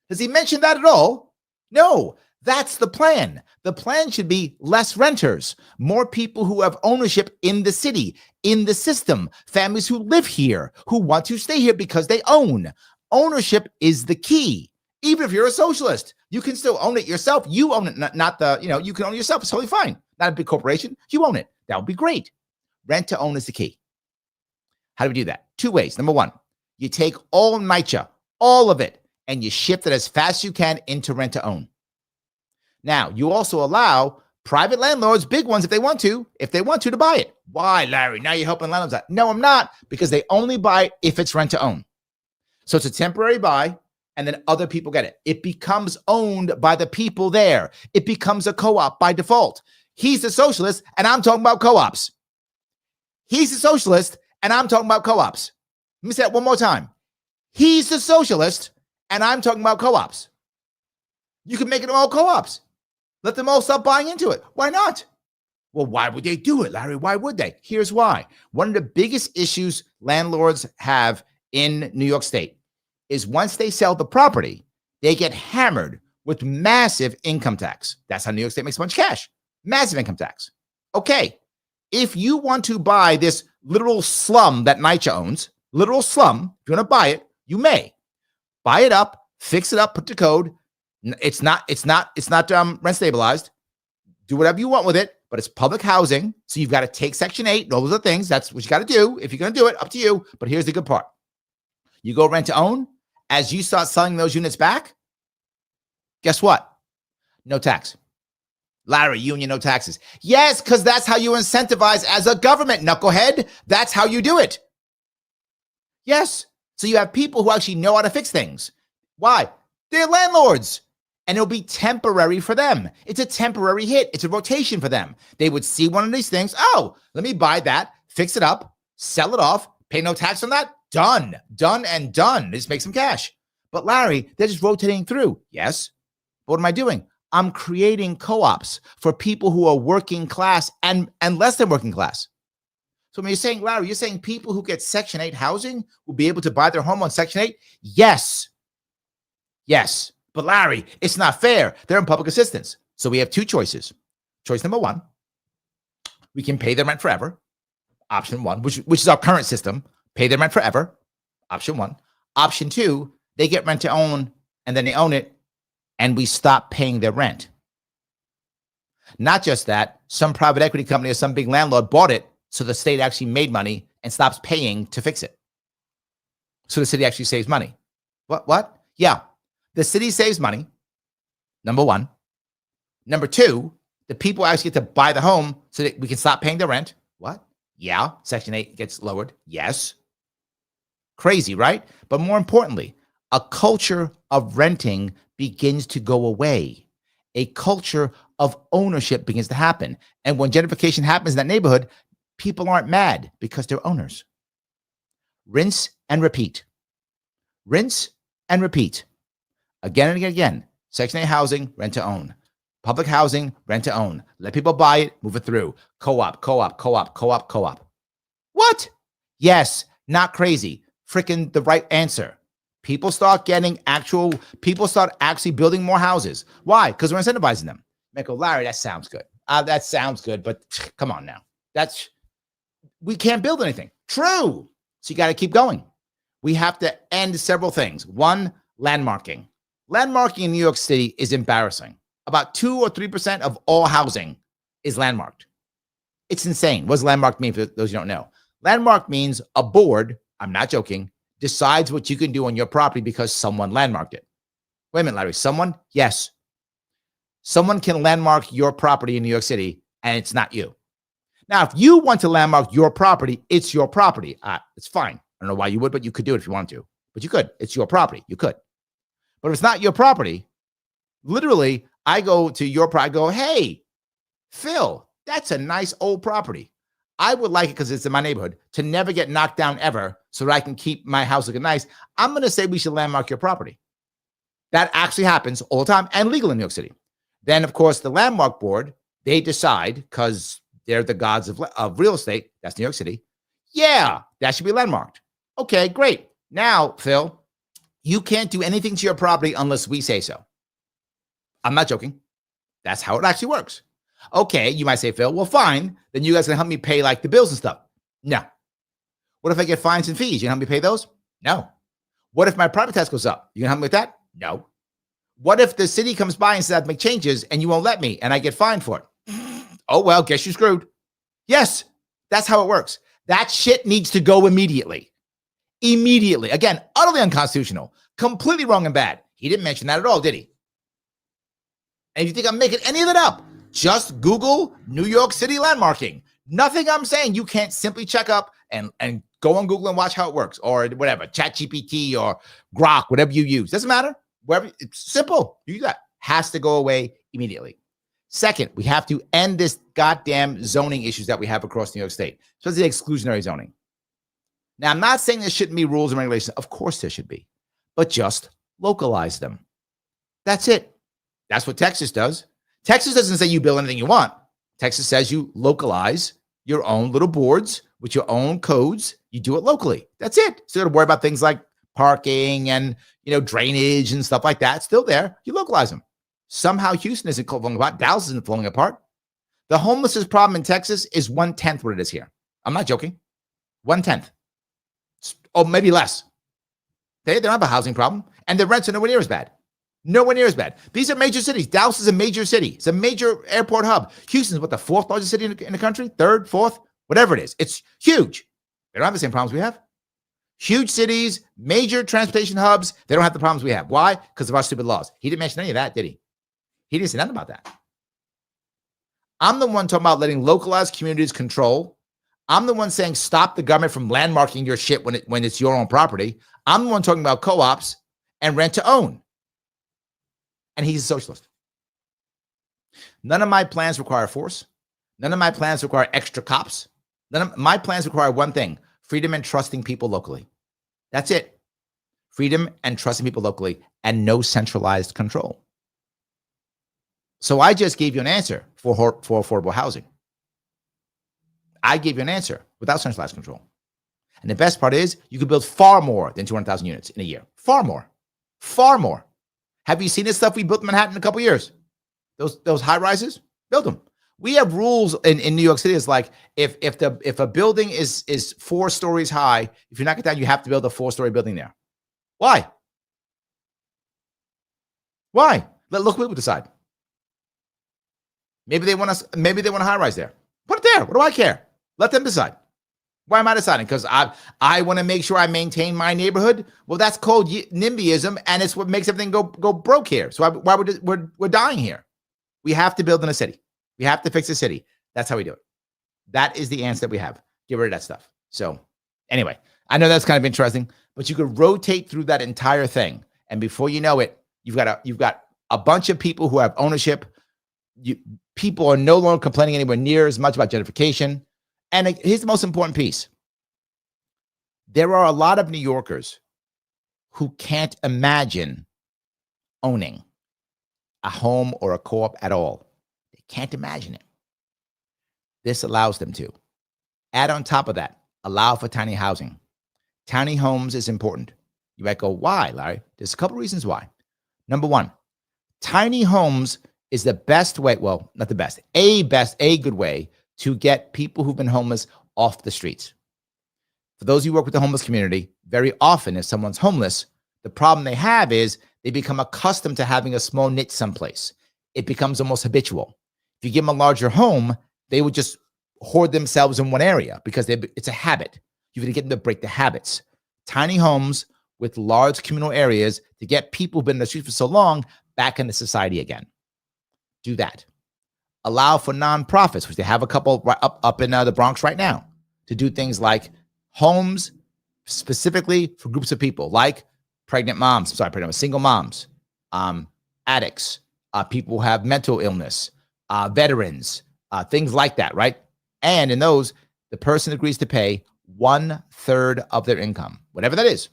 Speaker 1: Has he mentioned that at all? No, that's the plan. The plan should be less renters, more people who have ownership in the city, in the system, families who live here, who want to stay here because they own. Ownership is the key. Even if you're a socialist, you can still own it yourself. You own it, not you can own it yourself. It's totally fine. Not a big corporation. You own it. That would be great. Rent to own is the key. How do we do that? Two ways. Number one, you take all NYCHA, all of it, and you shift it as fast as you can into rent to own. Now, you also allow private landlords, big ones, if they want to buy it. Why, Larry? Now you're helping landlords out. No, I'm not, because they only buy if it's rent to own. So it's a temporary buy, and then other people get it. It becomes owned by the people there. It becomes a co-op by default. He's a socialist, and I'm talking about co-ops. He's a socialist, and I'm talking about co-ops. Let me say that one more time. He's a socialist, and I'm talking about co-ops. You can make it all co-ops. Let them all stop buying into it. Why not? Well, why would they do it, Larry? Why would they? Here's why. One of the biggest issues landlords have in New York State is once they sell the property, they get hammered with massive income tax. That's how New York State makes a bunch of cash. Massive income tax. Okay. If you want to buy this literal slum that NYCHA owns, literal slum, if you want to buy it, you may. Buy it up, fix it up, put the code. It's not rent stabilized. Do whatever you want with it, but it's public housing. So you've got to take Section 8 and all those other things. That's what you got to do. If you're going to do it, up to you. But here's the good part. You go rent to own. As you start selling those units back, guess what? No tax. Larry, union, no taxes. Yes, because that's how you incentivize as a government, knucklehead. That's how you do it. Yes. So you have people who actually know how to fix things. Why? They're landlords. And it'll be temporary for them. It's a temporary hit. It's a rotation for them. They would see one of these things. Oh, let me buy that, fix it up, sell it off, pay no tax on that. Done and done. Just make some cash. But Larry, they're just rotating through. Yes. But what am I doing? I'm creating co-ops for people who are working class and less than working class. So when you're saying, Larry, you're saying people who get Section 8 housing will be able to buy their home on Section 8? Yes. Yes. But Larry, it's not fair. They're in public assistance. So we have two choices. Choice number one, we can pay their rent forever. Option one, which is our current system. Pay their rent forever. Option one. Option two, they get rent to own and then they own it and we stop paying their rent. Not just that, some private equity company or some big landlord bought it so the state actually made money and stops paying to fix it. So the city actually saves money. What? Yeah. The city saves money, number one. Number two, the people actually get to buy the home so that we can stop paying the rent. What? Yeah. Section 8 gets lowered. Yes. Crazy, right? But more importantly, a culture of renting begins to go away. A culture of ownership begins to happen. And when gentrification happens in that neighborhood, people aren't mad because they're owners. Rinse and repeat. Rinse and repeat. Again and again. Section 8 housing, rent to own. Public housing, rent to own. Let people buy it, move it through. Co-op, co-op, co-op, co-op, co-op. What? Yes, not crazy. Freaking the right answer. People start actually building more houses. Why? Because we're incentivizing them. Michael, Larry, that sounds good. That sounds good, but come on now. We can't build anything. True. So you got to keep going. We have to end several things. One, landmarking. Landmarking in New York City is embarrassing. About 2 or 3% of all housing is landmarked. It's insane. What does landmark mean for those who don't know? Landmark means a board, I'm not joking, decides what you can do on your property because someone landmarked it. Wait a minute, Larry. Someone? Yes. Someone can landmark your property in New York City, and it's not you. Now, if you want to landmark your property, it's your property. It's fine. I don't know why you would, but you could do it if you wanted to. But you could. It's your property. You could. But if it's not your property, literally, I go to your property. I go, hey, Phil, that's a nice old property. I would like it because it's in my neighborhood to never get knocked down ever so that I can keep my house looking nice. I'm going to say we should landmark your property. That actually happens all the time and legal in New York City. Then, of course, the landmark board, they decide because they're the gods of real estate. That's New York City. Yeah, that should be landmarked. Okay, great. Now, Phil, you can't do anything to your property unless we say so. I'm not joking. That's how it actually works. Okay, you might say, Phil, well, fine. Then you guys can help me pay like the bills and stuff. No. What if I get fines and fees? You can help me pay those? No. What if my property tax goes up? You can help me with that? No. What if the city comes by and says I have to make changes and you won't let me and I get fined for it? Oh, well, guess you're screwed. Yes, that's how it works. That shit needs to go immediately. Immediately. Again, utterly unconstitutional. Completely wrong and bad. He didn't mention that at all, did he? And if you think I'm making any of that up, just Google New York City landmarking. Nothing I'm saying you can't simply check up and go on Google and watch how it works, or whatever, ChatGPT or Grok, whatever you use. Doesn't matter. Wherever, it's simple. You do that. Has to go away immediately. Second, we have to end this goddamn zoning issues that we have across New York State, especially exclusionary zoning. Now, I'm not saying there shouldn't be rules and regulations. Of course there should be, but just localize them. That's it. That's what Texas does. Texas doesn't say you build anything you want. Texas says you localize your own little boards with your own codes. You do it locally. That's it. So you don't worry about things like parking and, drainage and stuff like that. It's still there. You localize them. Somehow Houston isn't falling apart. Dallas isn't falling apart. The homelessness problem in Texas is 1/10 what it is here. I'm not joking. 1/10. Or maybe less. They don't have a housing problem. And the rents are nowhere near as bad. Nowhere near as bad. These are major cities. Dallas is a major city. It's a major airport hub. Houston's what, the 4th largest city in the country? 3rd, 4th, whatever it is. It's huge. They don't have the same problems we have. Huge cities, major transportation hubs. They don't have the problems we have. Why? Because of our stupid laws. He didn't mention any of that, did he? He didn't say nothing about that. I'm the one talking about letting localized communities control. I'm the one saying stop the government from landmarking your shit when it's your own property. I'm the one talking about co-ops and rent to own. And he's a socialist. None of my plans require force. None of my plans require extra cops. None of my plans require one thing: freedom and trusting people locally. That's it. Freedom and trusting people locally, and no centralized control. So I just gave you an answer for affordable housing. I gave you an answer without centralized control. And the best part is you could build far more than 200,000 units in a year. Far more. Far more. Have you seen this stuff we built in Manhattan in a couple of years? Those high rises? Build them. We have rules in New York City. It's like if a building is 4 stories high, if you knock it down, you have to build a 4-story building there. Why? Why? Let local people decide. Maybe they want a high rise there. Put it there. What do I care? Let them decide. Why am I deciding? Because I want to make sure I maintain my neighborhood. Well, that's called NIMBYism, and it's what makes everything go broke here. So why we're dying here? We have to build in a city. We have to fix the city. That's how we do it. That is the answer that we have. Get rid of that stuff. So anyway, I know that's kind of interesting, but you could rotate through that entire thing, and before you know it, you've got a bunch of people who have ownership. People are no longer complaining anywhere near as much about gentrification. And here's the most important piece. There are a lot of New Yorkers who can't imagine owning. a home or a co-op at all. They can't imagine it. This allows them to. Add on top of that, allow for tiny housing. Tiny homes is important. You might go, why, Larry? There's a couple reasons why. Number one, tiny homes is the best way, well, not the best, a good way to get people who've been homeless off the streets. For those who work with the homeless community, very often if someone's homeless, the problem they have is they become accustomed to having a small niche someplace. It becomes almost habitual. If you give them a larger home, they would just hoard themselves in one area because it's a habit. You're going to get them to break the habits. Tiny homes with large communal areas to get people who've been in the streets for so long back into society again. Do that. Allow for nonprofits, which they have a couple up in the Bronx right now, to do things like homes specifically for groups of people, like single moms, addicts, people who have mental illness, veterans, things like that, right? And in those, the person agrees to pay 1/3 of their income, whatever that is.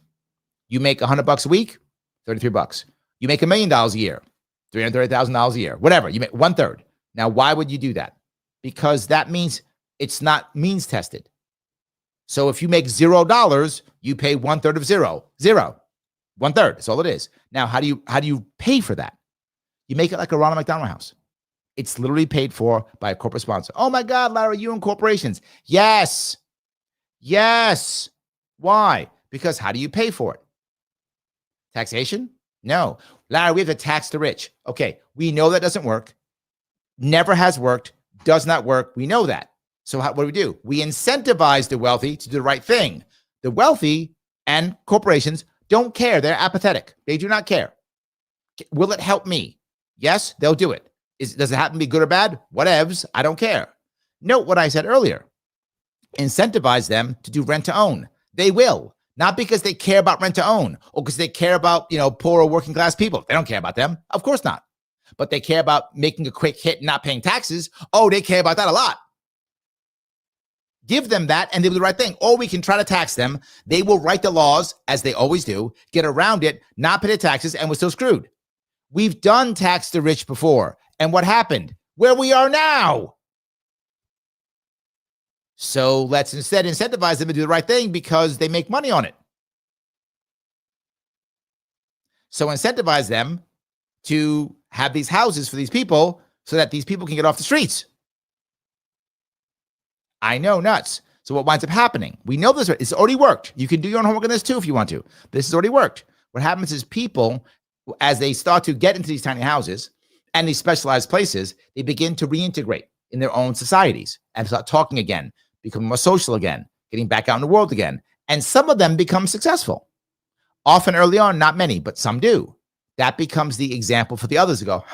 Speaker 1: You make $100 a week, $33. You make $1 million a year, $330,000 a year, whatever. You make 1/3. Now, why would you do that? Because that means it's not means tested. So if you make $0, you pay 1/3 of zero. 1/3. That's all it is. Now, how do you pay for that? You make it like a Ronald McDonald House. It's literally paid for by a corporate sponsor. Oh my God, Larry, you in corporations? Yes. Yes. Why? Because how do you pay for it? Taxation? No. Larry, we have to tax the rich. Okay, we know that doesn't work. Never has worked. Does not work. We know that. So what do? We incentivize the wealthy to do the right thing. The wealthy and corporations don't care. They're apathetic. They do not care. Will it help me? Yes, they'll do it. Does it happen to be good or bad? Whatevs. I don't care. Note what I said earlier. Incentivize them to do rent to own. They will. Not because they care about rent to own or because they care about, poor or working class people. They don't care about them. Of course not. But they care about making a quick hit and not paying taxes. Oh, they care about that a lot. Give them that and they'll do the right thing. Or we can try to tax them. They will write the laws, as they always do, get around it, not pay the taxes, and we're still screwed. We've done tax the rich before. And what happened? Where we are now. So let's instead incentivize them to do the right thing because they make money on it. So incentivize them to have these houses for these people so that these people can get off the streets. I know, nuts. So what winds up happening? We know this. It's already worked. You can do your own homework on this too if you want to. This has already worked. What happens is people, as they start to get into these tiny houses and these specialized places, they begin to reintegrate in their own societies and start talking again, becoming more social again, getting back out in the world again. And some of them become successful. Often early on, not many, but some do. That becomes the example for the others to go,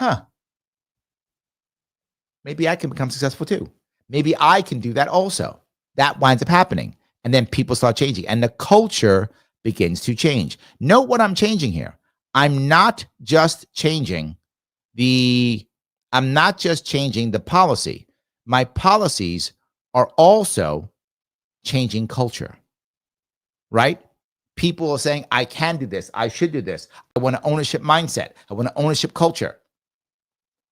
Speaker 1: maybe I can become successful too. Maybe I can do that also. That winds up happening. And then people start changing and the culture begins to change. Note what I'm changing here. I'm not just changing the policy. My policies are also changing culture, right? People are saying, I can do this. I should do this. I want an ownership mindset. I want an ownership culture.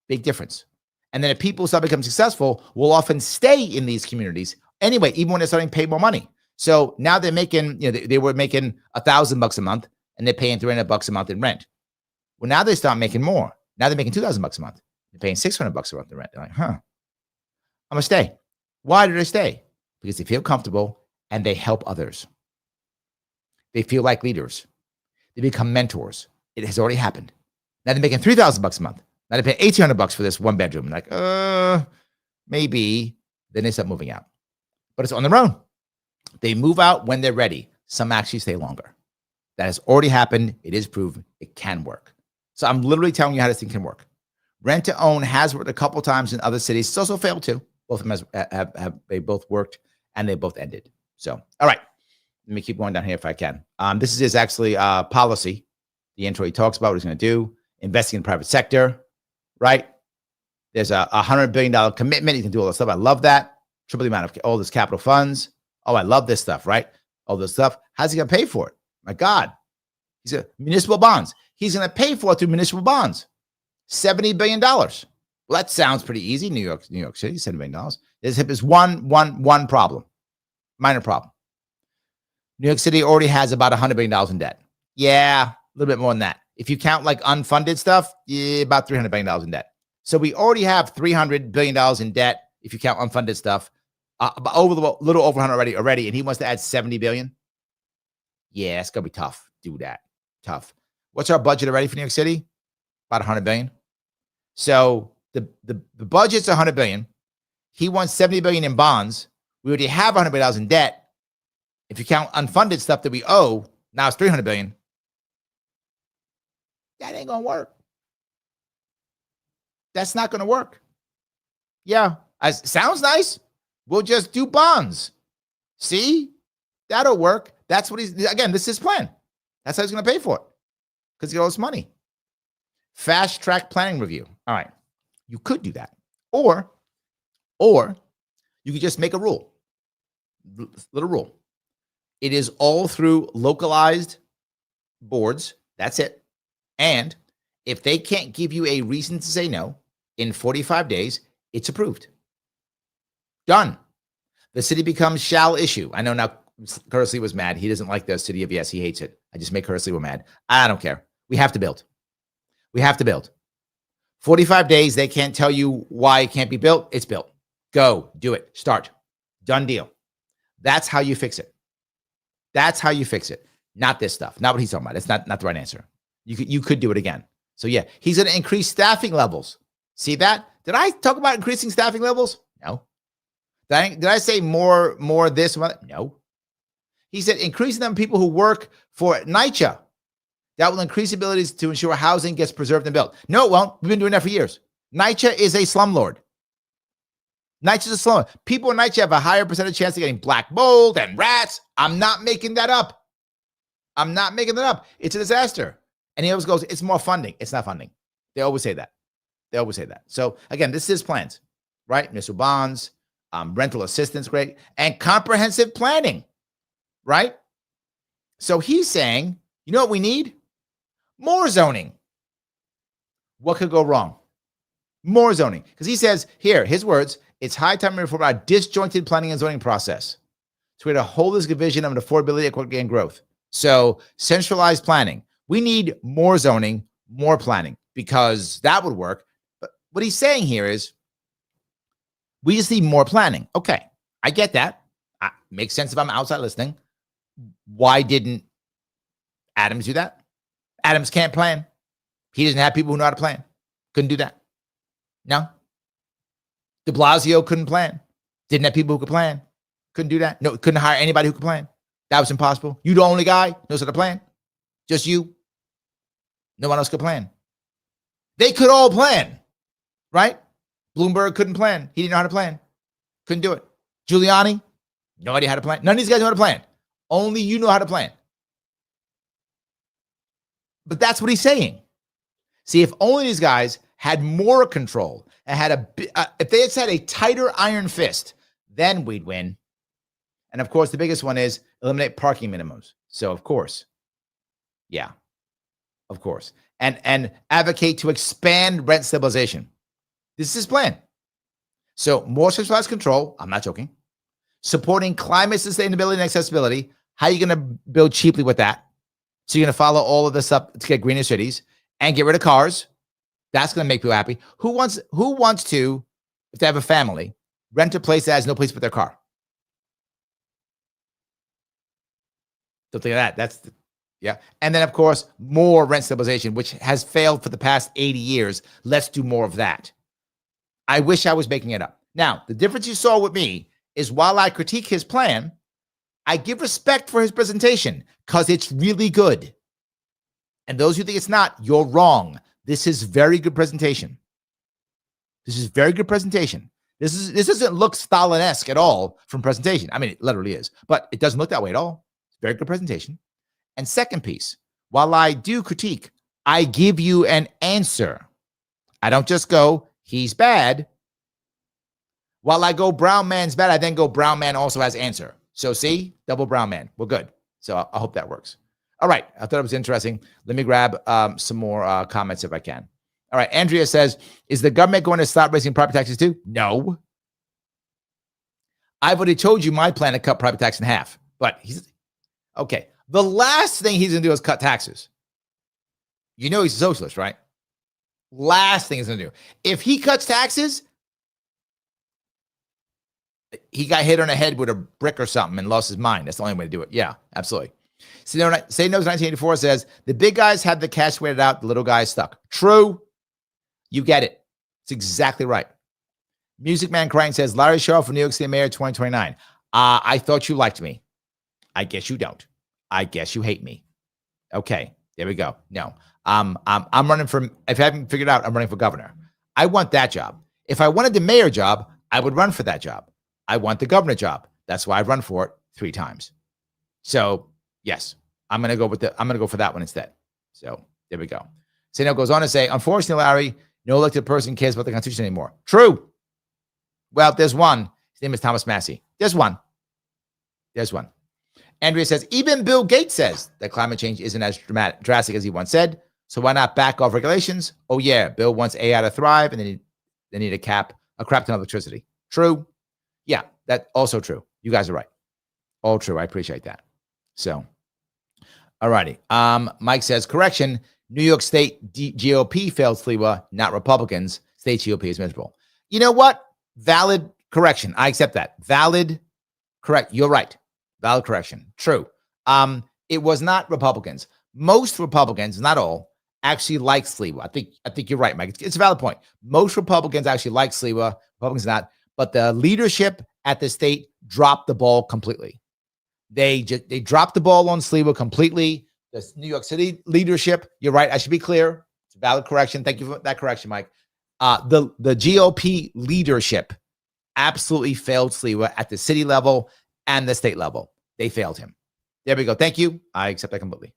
Speaker 1: Big difference. And then if people start becoming successful, will often stay in these communities anyway, even when they're starting to pay more money. So now they're making, they were making $1,000 a month and they're paying $300 a month in rent. Well, now they start making more. Now they're making $2,000 a month. They're paying $600 a month in rent. They're like, I'm going to stay. Why do they stay? Because they feel comfortable and they help others. They feel like leaders. They become mentors. It has already happened. Now they're making $3,000 a month. Now they pay $1,800 for this one bedroom. Like, maybe. Then they start moving out. But it's on their own. They move out when they're ready. Some actually stay longer. That has already happened. It is proven. It can work. So I'm literally telling you how this thing can work. Rent to own has worked a couple times in other cities. It's also failed too. Both of them they both worked and they both ended. So, all right. Let me keep going down here if I can. This is actually policy. The intro he talks about what he's going to do. Investing in the private sector, right? There's a $100 billion commitment. You can do all this stuff. I love that. Triple the amount of all this capital funds. Oh, I love this stuff, right? All this stuff. How's he going to pay for it? My God. Municipal bonds. He's going to pay for it through municipal bonds. $70 billion. Well, that sounds pretty easy. New York City, $70 billion. There's one problem, minor problem. New York City already has about $100 billion in debt. Yeah, a little bit more than that. If you count like unfunded stuff, yeah, about $300 billion in debt. So we already have $300 billion in debt if you count unfunded stuff. Little over 100 already, and he wants to add 70 billion. Yeah, it's gonna be tough. Do that. Tough. What's our budget already for New York City? About 100 billion. So the budget's 100 billion. He wants 70 billion in bonds. We already have $100 billion in debt. If you count unfunded stuff that we owe, now it's 300 billion. That ain't gonna work. That's not gonna work. Yeah, sounds nice. We'll just do bonds. See? That'll work. That's what again, this is his plan. That's how he's going to pay for it because he got all this money. Fast track planning review. All right. You could do that. Or you could just make a rule. Little rule. It is all through localized boards. That's it. And if they can't give you a reason to say no in 45 days, it's approved. Done. The city becomes shall issue. I know now Curtis Lee was mad. He doesn't like the city of yes. He hates it. I just make Curtis Lee mad. I don't care. We have to build. We have to build. 45 days. They can't tell you why it can't be built. It's built. Go. Do it. Start. Done deal. That's how you fix it. That's how you fix it. Not this stuff. Not what he's talking about. It's not the right answer. You could do it again. So yeah, he's going to increase staffing levels. See that? Did I talk about increasing staffing levels? No. Did I say more this? No. He said increasing the number of people who work for NYCHA. That will increase abilities to ensure housing gets preserved and built. No, it won't. We've been doing that for years. NYCHA is a slumlord. NYCHA is a slumlord. People in NYCHA have a higher percentage chance of getting black mold and rats. I'm not making that up. I'm not making that up. It's a disaster. And he always goes, it's more funding. It's not funding. They always say that. They always say that. So again, this is plans, right? Municipal bonds, rental assistance, great, and comprehensive planning, right? So he's saying, you know what we need? More zoning. What could go wrong? More zoning. Because he says here, his words, it's high time to reform our disjointed planning and zoning process to create a holistic vision of an affordability, equity, and growth. So centralized planning. We need more zoning, more planning, because that would work. But what he's saying here is, we just need more planning. Okay, I get that. Makes sense if I'm outside listening. Why didn't Adams do that? Adams can't plan. He doesn't have people who know how to plan. Couldn't do that. No. De Blasio couldn't plan. Didn't have people who could plan. Couldn't do that. No, couldn't hire anybody who could plan. That was impossible. You the only guy knows how to plan. Just you. No one else could plan. They could all plan, right? Bloomberg couldn't plan. He didn't know how to plan. Couldn't do it. Giuliani, no idea how to plan. None of these guys know how to plan. Only you know how to plan. But that's what he's saying. See, if only these guys had more control and had if they had a tighter iron fist, then we'd win. And of course, the biggest one is eliminate parking minimums. So of course, yeah, of course. And advocate to expand rent stabilization. This is his plan. So more centralized control. I'm not joking. Supporting climate sustainability and accessibility. How are you going to build cheaply with that? So you're going to follow all of this up to get greener cities and get rid of cars. That's going to make people happy. Who wants to, if they have a family, rent a place that has no place to put their car? Something like that. Yeah. And then, of course, more rent stabilization, which has failed for the past 80 years. Let's do more of that. I wish I was making it up. Now, the difference you saw with me is while I critique his plan, I give respect for his presentation because it's really good. And those who think it's not, you're wrong. This is very good presentation. This is very good presentation. This doesn't look Stalin-esque at all from presentation. I mean, it literally is, but it doesn't look that way at all. It's very good presentation. And second piece, while I do critique, I give you an answer. I don't just go, he's bad. While I go, brown man's bad, I then go, brown man also has answer. So see, double brown man. We're good. So I hope that works. All right. I thought it was interesting. Let me grab some more comments if I can. All right. Andrea says, is the government going to stop raising property taxes too? No. I've already told you my plan to cut property tax in half. But he's okay. The last thing he's going to do is cut taxes. You know he's a socialist, right? Last thing he's going to do. If he cuts taxes, he got hit on the head with a brick or something and lost his mind. That's the only way to do it. Yeah, absolutely. Say Knows 1984 says, the big guys have the cash weighted out, the little guys stuck. True. You get it. It's exactly right. Music Man Crying says, Larry Sharpe for New York City Mayor 2029. I thought you liked me. I guess you don't. I guess you hate me. Okay, there we go. No, I'm running for, if you haven't figured out, I'm running for governor. I want that job. If I wanted the mayor job, I would run for that job. I want the governor job. That's why I've run for it 3 times. So yes, I'm going to go for that one instead. So there we go. Sino goes on to say, unfortunately, Larry, no elected person cares about the Constitution anymore. True. Well, there's one. His name is Thomas Massey. There's one. Andrea says, even Bill Gates says that climate change isn't as drastic as he once said. So why not back off regulations? Oh yeah, Bill wants AI to thrive, and they need a crap ton of electricity. True. Yeah, that's also true. You guys are right. All true. I appreciate that. So, all righty. Mike says, correction, New York State GOP failed SLEWA, not Republicans. State GOP is miserable. You know what? Valid correction. I accept that. Valid, correct. You're right. Valid correction. True. It was not Republicans. Most Republicans, not all, actually like SLEWA. I think you're right, Mike. It's a valid point. Most Republicans actually like SLEWA. Republicans not. But the leadership at the state dropped the ball completely. They dropped the ball on SLEWA completely. The New York City leadership, you're right. I should be clear. It's a valid correction. Thank you for that correction, Mike. The GOP leadership absolutely failed SLEWA at the city level and the state level. They failed him. There we go. Thank you. I accept that completely.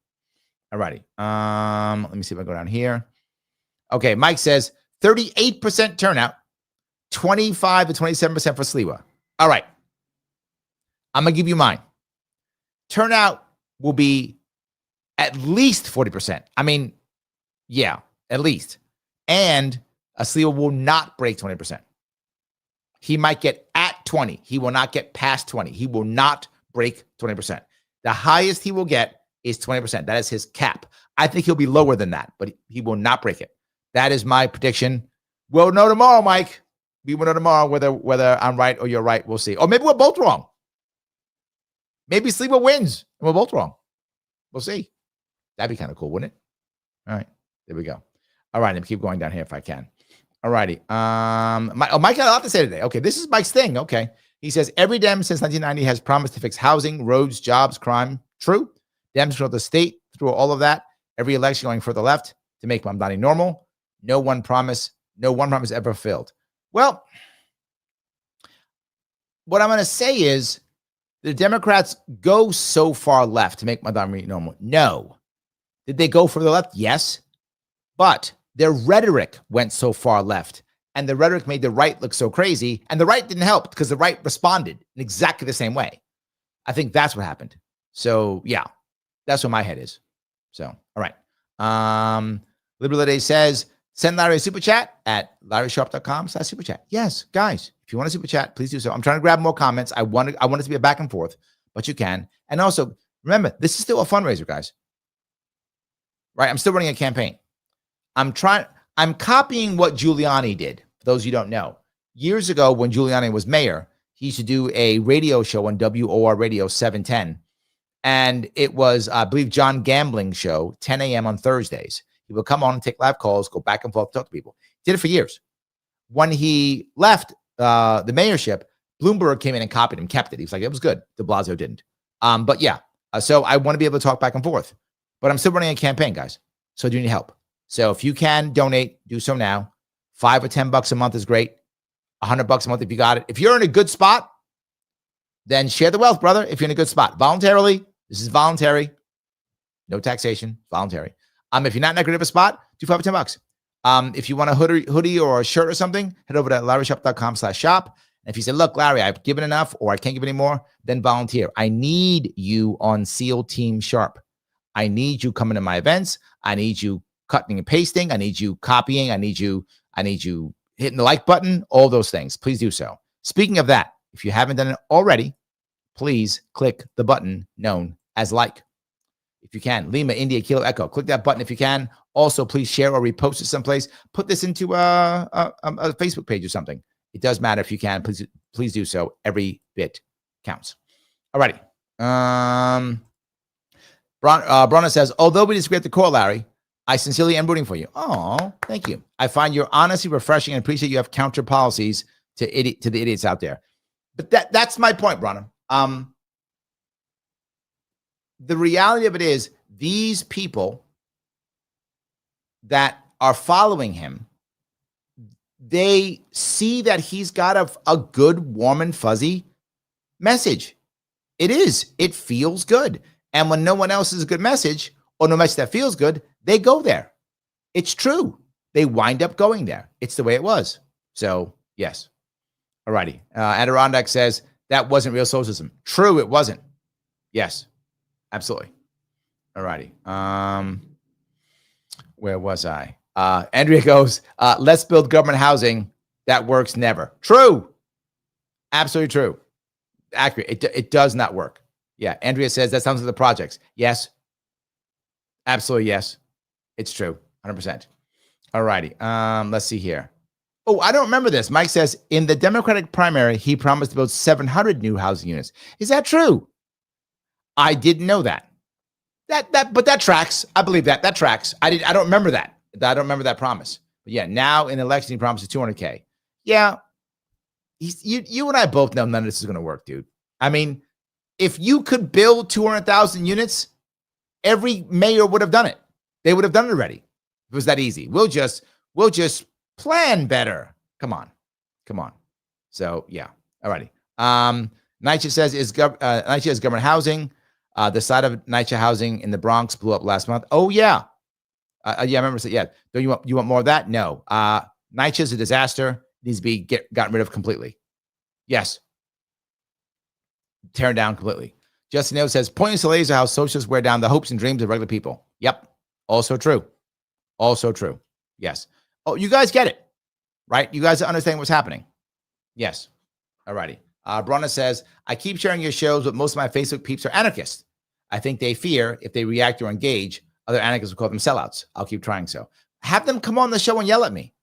Speaker 1: All righty. Let me see if I go down here. Okay. Mike says 38% turnout, 25 to 27% for SLEWA. All right. I'm going to give you mine. Turnout will be at least 40%. I mean, yeah, at least. And a SLEWA will not break 20%. He might get at 20. He will not get past 20. He will not break 20%. The highest he will get is 20%. That is his cap. I think he'll be lower than that, but he will not break it. That is my prediction. We'll know tomorrow, Mike. We will know tomorrow whether I'm right or you're right. We'll see. Or maybe we're both wrong. Maybe SLEWA wins and we're both wrong. We'll see. That'd be kind of cool, wouldn't it? All right. There we go. All right. Let me keep going down here if I can. All righty. Mike had a lot to say today. Okay. This is Mike's thing. Okay. He says, every Dem since 1990 has promised to fix housing, roads, jobs, crime. True. Dems control the state through all of that. Every election going further left to make Mamdani normal. No one promise ever failed. Well, what I'm going to say is the Democrats go so far left to make Mamdani normal. No. Did they go further left? Yes. But their rhetoric went so far left, and the rhetoric made the right look so crazy, and the right didn't help because the right responded in exactly the same way. I think that's what happened. So, yeah, that's where my head is. So, all right. Libertarian says, send Larry a super chat at LarrySharpe.com/super chat. Yes, guys, if you want a super chat, please do so. I'm trying to grab more comments. I want it to be a back and forth, but you can. And also, remember, this is still a fundraiser, guys. Right? I'm still running a campaign. I'm copying what Giuliani did. For those of you who don't know, years ago when Giuliani was mayor, he used to do a radio show on WOR Radio 710. And it was, I believe, John Gambling's show, 10 a.m. on Thursdays. He would come on and take live calls, go back and forth, talk to people. Did it for years. When he left the mayorship, Bloomberg came in and copied him, kept it. He was like, it was good. De Blasio didn't. But yeah, so I want to be able to talk back and forth. But I'm still running a campaign, guys. So I do need help. So if you can donate, do so now. $5 or $10 a month is great. $100 a month if you got it. If you're in a good spot, then share the wealth, brother. If you're in a good spot, voluntarily. This is voluntary. No taxation. Voluntary. If you're not in a good spot, do $5 or $10. If you want a hoodie or a shirt or something, head over to LarrySharpe.com/shop. And if you say, look, Larry, I've given enough or I can't give any more, then volunteer. I need you on SEAL Team Sharpe. I need you coming to my events. I need you cutting and pasting. I need you copying. I need you hitting the like button, all those things. Please do so. Speaking of that, if you haven't done it already, please click the button known as like. If you can, Lima, India, Kilo, Echo, click that button if you can. Also, please share or repost it someplace. Put this into a Facebook page or something. It does matter if you can. Please do so. Every bit counts. All righty. Bronna says, although we disagree at the core, Larry, I sincerely am rooting for you. Oh, thank you. I find your honesty refreshing and appreciate you have counter policies to the idiots out there. But that's my point, Bronna. The reality of it is these people that are following him, they see that he's got a good, warm and fuzzy message. It feels good. And when no one else is a good message or no message that feels good, they go there. It's true. They wind up going there. It's the way it was. So, yes. All righty. Adirondack says that wasn't real socialism. True, it wasn't. Yes, absolutely. All righty. Where was I? Andrea goes, let's build government housing. That works never. True. Absolutely true. Accurate. It does not work. Yeah. Andrea says that sounds like the projects. Yes. Absolutely. Yes. It's true. 100%. All righty. Let's see here. Oh, I don't remember this. Mike says in the Democratic primary, he promised to build 700 new housing units. Is that true? I didn't know that. But that tracks. I believe that. That tracks. I don't remember that. I don't remember that promise. But yeah, now in the election, he promises 200K. Yeah. You and I both know none of this is going to work, dude. I mean, if you could build 200,000 units, every mayor would have done it. They would have done it already. If it was that easy. We'll just plan better. Come on. So yeah. All righty. NYCHA says NYCHA is government housing. The side of NYCHA housing in the Bronx blew up last month. Oh yeah. Yeah, I remember saying, yeah. Don't you want more of that? No. NYCHA is a disaster. Needs to be gotten rid of completely. Yes. Tearing down completely. Justin Hill says, pointless delays are how socialists wear down the hopes and dreams of regular people. Yep. Also true. Yes. Oh, you guys get it, right? You guys understand what's happening. Yes. All righty. Bronna says, I keep sharing your shows, but most of my Facebook peeps are anarchists. I think they fear if they react or engage, other anarchists will call them sellouts. I'll keep trying so. Have them come on the show and yell at me.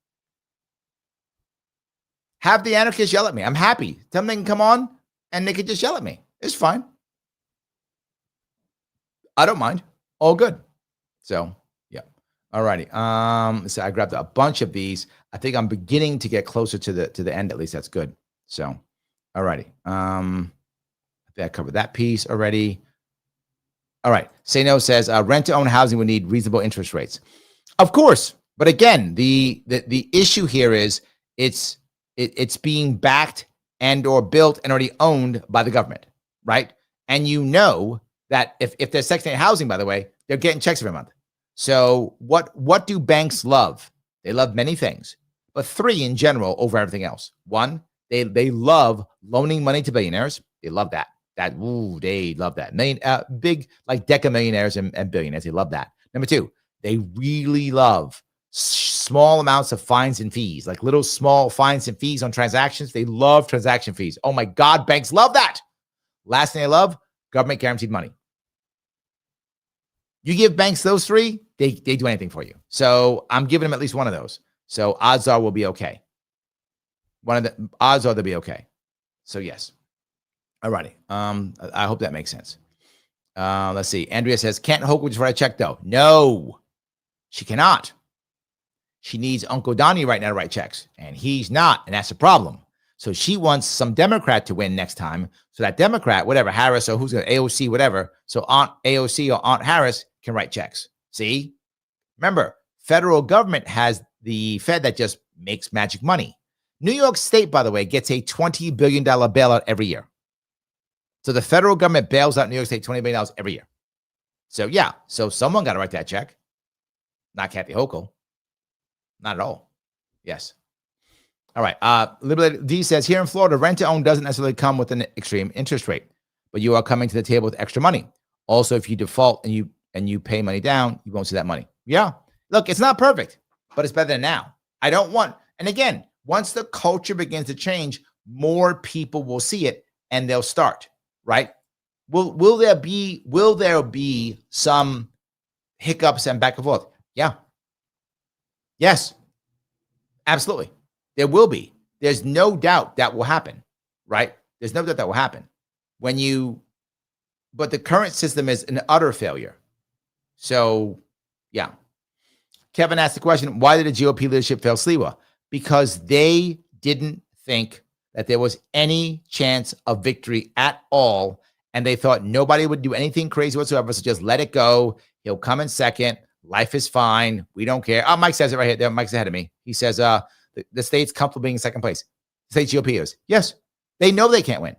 Speaker 1: Have the anarchists yell at me. I'm happy. Tell them they can come on and they can just yell at me. It's fine. I don't mind. All good. So, yeah. All righty. So I grabbed a bunch of these. I think I'm beginning to get closer to the end. At least that's good. So, all righty. I think I covered that piece already. All right. Say No says rent-to-own housing would need reasonable interest rates. Of course. But again, the issue here is it's being backed and or built and already owned by the government, right? And you know that if there's Section 8 housing, by the way, they're getting checks every month. So what do banks love? They love many things, but three in general over everything else. One, they love loaning money to billionaires. They love that. They love that. Big like deca millionaires and billionaires. They love that. Number two, they really love small amounts of fines and fees, like little small fines and fees on transactions. They love transaction fees. Oh my God, banks love that. Last thing they love, government guaranteed money. You give banks those three, they do anything for you. So I'm giving them at least one of those. So odds are we'll be okay. Odds are they'll be okay. So yes. All righty. I hope that makes sense. Let's see. Andrea says, can't Hochul just write a check though? No, she cannot. She needs Uncle Donnie right now to write checks, and he's not, and that's a problem. So she wants some Democrat to win next time, so that Democrat, whatever, Harris or who's going to AOC, whatever, so Aunt AOC or Aunt Harris can write checks. See? Remember, federal government has the Fed that just makes magic money. New York State, by the way, gets a $20 billion bailout every year. So the federal government bails out New York State $20 billion every year. So yeah, so someone got to write that check. Not Kathy Hochul. Not at all. Yes. All right. Liberty D says, here in Florida, rent to own doesn't necessarily come with an extreme interest rate, but you are coming to the table with extra money. Also, if you default and you pay money down, you won't see that money. Yeah. Look, it's not perfect, but it's better than now. I don't want, and again, once the culture begins to change, more people will see it and they'll start, right? Will there be some hiccups and back and forth? Yeah. Yes. Absolutely. There will be. There's no doubt that will happen, right? There's no doubt that will happen. But the current system is an utter failure. So, yeah. Kevin asked the question, why did the GOP leadership fail Sliwa? Because they didn't think that there was any chance of victory at all. And they thought nobody would do anything crazy whatsoever. So just let it go. He'll come in second. Life is fine. We don't care. Oh, Mike says it right here. There, Mike's ahead of me. He says, the state's comfortable being in second place. The state GOP is. Yes. They know they can't win.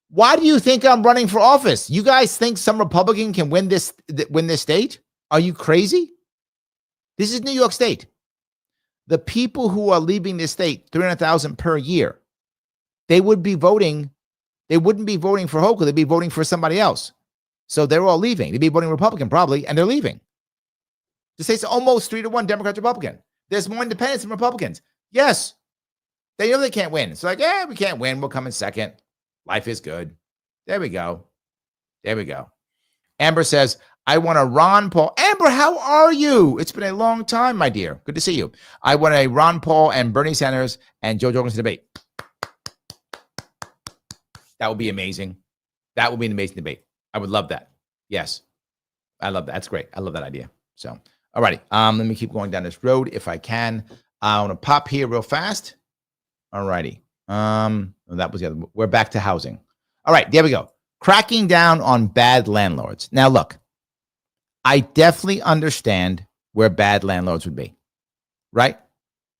Speaker 1: Why do you think I'm running for office? You guys think some Republican can win this state? Are you crazy? This is New York State. The people who are leaving this state, 300,000 per year, they would be voting. They wouldn't be voting for Hochul. They'd be voting for somebody else. So they're all leaving. They'd be voting Republican probably, and they're leaving. The state's almost 3-1 Democrat Republican. There's more independents than Republicans. Yes. They know they can't win. It's like, we can't win. We'll come in second. Life is good. There we go. There we go. Amber says, I want a Ron Paul. Amber, how are you? It's been a long time, my dear. Good to see you. I want a Ron Paul and Bernie Sanders and Joe Jorgensen debate. That would be amazing. That would be an amazing debate. I would love that. Yes. I love that. That's great. I love that idea. So, all righty. Let me keep going down this road if I can. I want to pop here real fast. All righty. That was the other. We're back to housing. All right. There we go. Cracking down on bad landlords. Now, look. I definitely understand where bad landlords would be, right?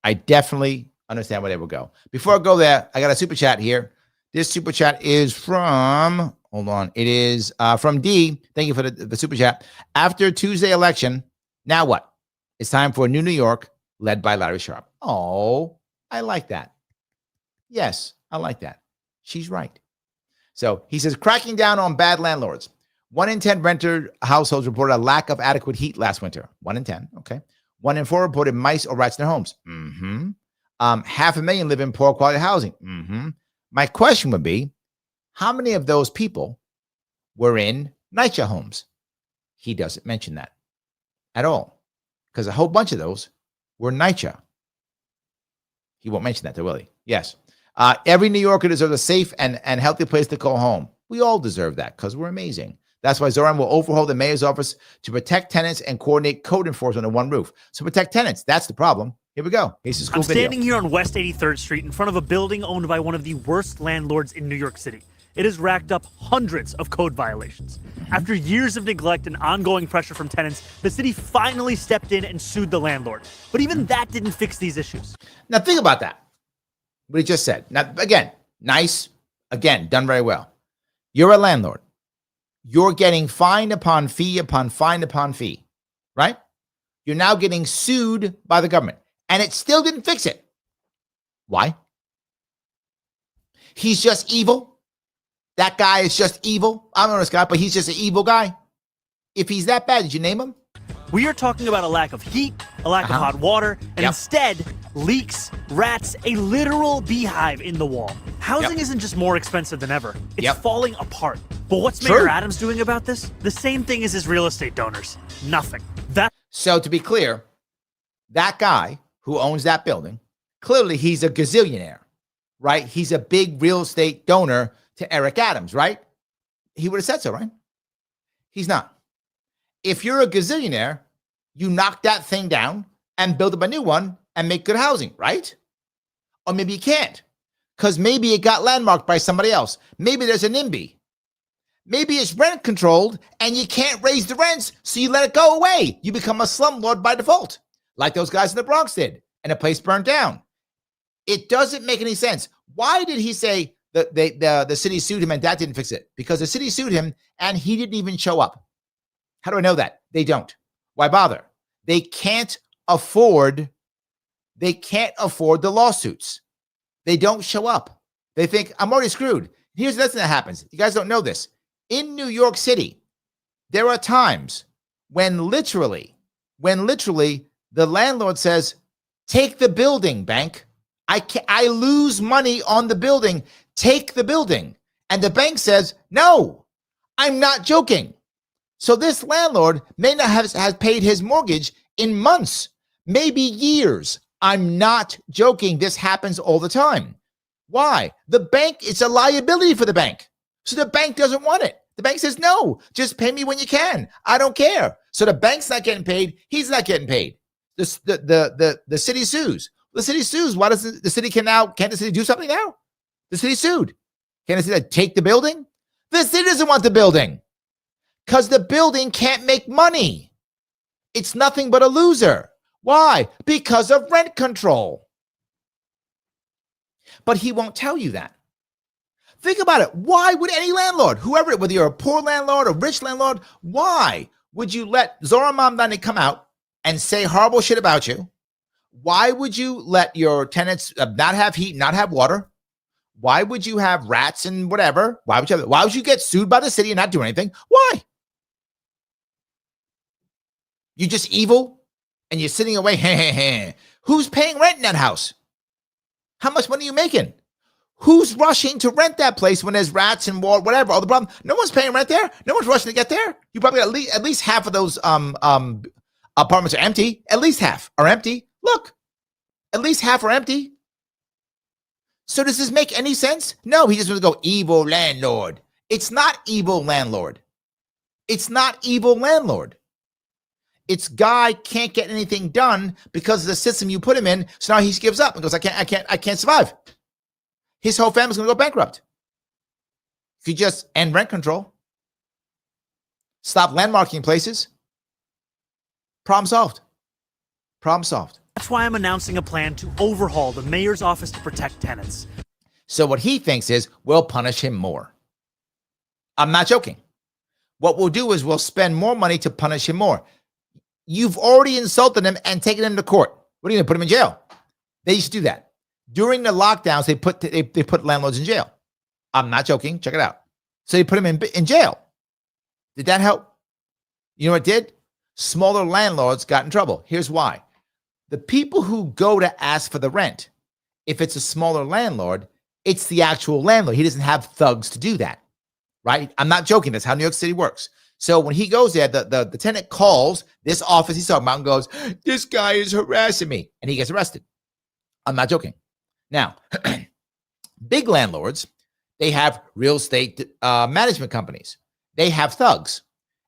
Speaker 1: I definitely understand where they would go. Before I go there, I got a super chat here. This super chat is from, hold on, it is from D. Thank you for the super chat. After Tuesday election, now what? It's time for a new New York led by Larry Sharpe. Oh, I like that. Yes, I like that. She's right. So he says, cracking down on bad landlords. 1 in 10 renter households reported a lack of adequate heat last winter. 1 in 10. Okay. 1 in 4 reported mice or rats in their homes. 500,000 live in poor quality housing. My question would be, how many of those people were in NYCHA homes? He doesn't mention that at all because a whole bunch of those were NYCHA. He won't mention that, though, will he? Yes. Every New Yorker deserves a safe and healthy place to call home. We all deserve that because we're amazing. That's why Zohran will overhaul the mayor's office to protect tenants and coordinate code enforcement under one roof. So protect tenants. That's the problem. Here we go. Here's a school video.
Speaker 2: I'm standing here on West 83rd Street in front of a building owned by one of the worst landlords in New York City. It has racked up hundreds of code violations. After years of neglect and ongoing pressure from tenants, the city finally stepped in and sued the landlord. But even that didn't fix these issues.
Speaker 1: Now think about that. What he just said. Now, again, nice. Again, done very well. You're a landlord. You're getting fine upon fee upon fine upon fee, right? You're now getting sued by the government, and it still didn't fix it. Why? He's just evil. That guy is just evil. I don't know this guy, but he's just an evil guy. If he's that bad, did you name him?
Speaker 2: We are talking about a lack of heat, a lack of hot water, and instead, leaks, rats, a literal beehive in the wall. Housing isn't just more expensive than ever. It's falling apart. But what's Mayor Adams doing about this? The same thing as his real estate donors. Nothing.
Speaker 1: So to be clear, that guy who owns that building, clearly he's a gazillionaire, right? He's a big real estate donor to Eric Adams, right? He would have said so, right? He's not. If you're a gazillionaire, you knock that thing down and build up a new one and make good housing, right? Or maybe you can't because maybe it got landmarked by somebody else. Maybe there's an NIMBY. Maybe it's rent controlled and you can't raise the rents, so you let it go away. You become a slumlord by default, like those guys in the Bronx did, and the place burned down. It doesn't make any sense. Why did he say that the city sued him and that didn't fix it? Because the city sued him and he didn't even show up. How do I know that? They don't. Why bother? They can't afford the lawsuits. They don't show up. They think, I'm already screwed. Here's the thing that happens. You guys don't know this. In New York City, there are times when literally when literally the landlord says, take the building, bank. I lose money on the building. Take the building. And the bank says, no, I'm not joking. So this landlord may not have paid his mortgage in months, maybe years. I'm not joking. This happens all the time. Why? The bank, it's a liability for the bank. So the bank doesn't want it. The bank says, no, just pay me when you can. I don't care. So the bank's not getting paid. He's not getting paid. The city sues. The city sues. Why does the city can't the city do something now? The city sued. Can the city take the building? The city doesn't want the building because the building can't make money. It's nothing but a loser. Why? Because of rent control. But he won't tell you that. Think about it. Why would any landlord, whoever, whether you're a poor landlord or rich landlord, why would you let Zohran Mamdani come out and say horrible shit about you? Why would you let your tenants not have heat, not have water? Why would you have rats and whatever? Why would you get sued by the city and not do anything? Why? You're just evil and you're sitting away. Who's paying rent in that house? How much money are you making? Who's rushing to rent that place when there's rats and whatever? All the problem. No one's paying rent there. No one's rushing to get there. You probably got at least half of those apartments are empty. At least half are empty. Look, at least half are empty. So does this make any sense? No, he just wants to go evil landlord. It's not evil landlord. It's not evil landlord. It's guy can't get anything done because of the system you put him in. So now he gives up and goes, I can't survive. His whole family's going to go bankrupt. If you just end rent control, stop landmarking places, problem solved. Problem solved.
Speaker 2: That's why I'm announcing a plan to overhaul the mayor's office to protect tenants.
Speaker 1: So what he thinks is we'll punish him more. I'm not joking. What we'll do is we'll spend more money to punish him more. You've already insulted him and taken him to court. What are you going to put him in jail? They used to do that. During the lockdowns, they put landlords in jail. I'm not joking. Check it out. So they put him in jail. Did that help? You know what it did? Smaller landlords got in trouble. Here's why. The people who go to ask for the rent, if it's a smaller landlord, it's the actual landlord. He doesn't have thugs to do that, right? I'm not joking. That's how New York City works. So when he goes there, the tenant calls this office he's talking about and goes, this guy is harassing me. And he gets arrested. I'm not joking. Now, big landlords, they have real estate management companies. They have thugs.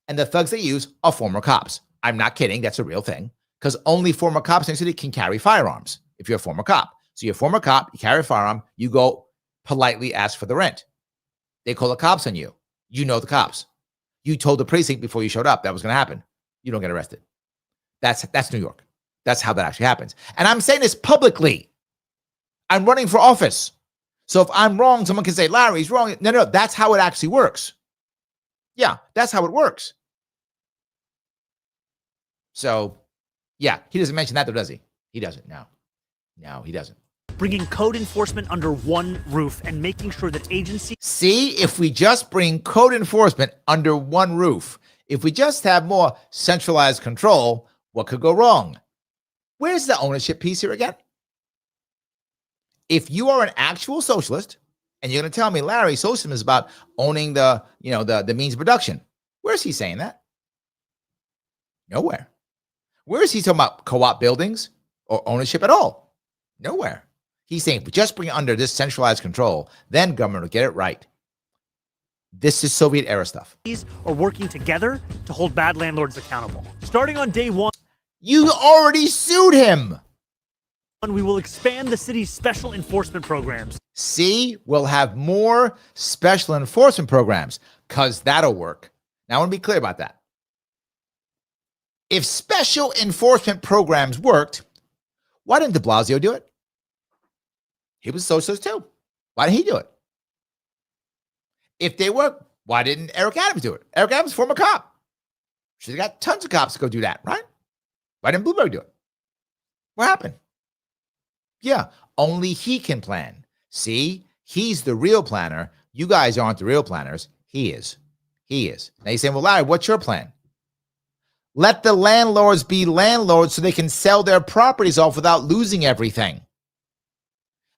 Speaker 1: And the thugs they use are former cops. I'm not kidding. That's a real thing. Because only former cops in the city can carry firearms if you're a former cop. So you're a former cop, you carry a firearm, you go politely ask for the rent. They call the cops on you. You know the cops. You told the precinct before you showed up that was going to happen. You don't get arrested. That's New York. That's how that actually happens. And I'm saying this publicly. I'm running for office. So if I'm wrong, someone can say, Larry's wrong. No, that's how it actually works. Yeah, that's how it works. So, yeah, he doesn't mention that though, does he? He doesn't. No, he doesn't.
Speaker 2: Bringing code enforcement under one roof and making sure that agencies...
Speaker 1: See, if we just bring code enforcement under one roof, if we just have more centralized control, what could go wrong? Where's the ownership piece here again? If you are an actual socialist and you're going to tell me, Larry, socialism is about owning the means of production. Where's he saying that? Nowhere. Where is he talking about co-op buildings or ownership at all? Nowhere. He's saying, if we just bring it under this centralized control, then government will get it right. This is Soviet era stuff.
Speaker 2: Are working together to hold bad landlords accountable. Starting on day one.
Speaker 1: You already sued him.
Speaker 2: We will expand the city's special enforcement programs.
Speaker 1: See, we'll have more special enforcement programs because that'll work. Now, I want to be clear about that. If special enforcement programs worked, why didn't de Blasio do it? He was a socialist too. Why didn't he do it? If they work, why didn't Eric Adams do it? Eric Adams, former cop. Should have got tons of cops to go do that, right? Why didn't Bloomberg do it? What happened? Yeah, only he can plan. See, he's the real planner. You guys aren't the real planners. He is. He is. Now you're saying, well, Larry, what's your plan? Let the landlords be landlords so they can sell their properties off without losing everything.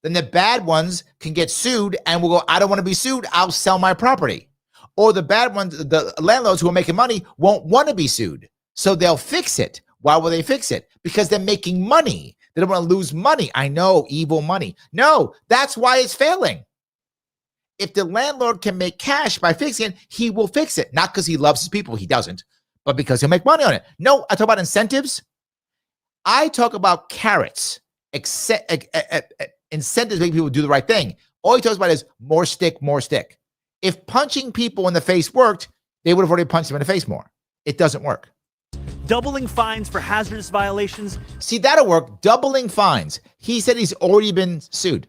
Speaker 1: Then the bad ones can get sued and will go, I don't want to be sued. I'll sell my property. Or the bad ones, the landlords who are making money won't want to be sued. So they'll fix it. Why will they fix it? Because they're making money. They don't want to lose money. I know, evil money. No, that's why it's failing. If the landlord can make cash by fixing it, he will fix it. Not because he loves his people. He doesn't. But because he'll make money on it. No, I talk about incentives. I talk about carrots. Incentives make people do the right thing. All he talks about is more stick, more stick. If punching people in the face worked, they would have already punched them in the face more. It doesn't work.
Speaker 2: Doubling fines for hazardous violations.
Speaker 1: See, that'll work. Doubling fines. He said he's already been sued.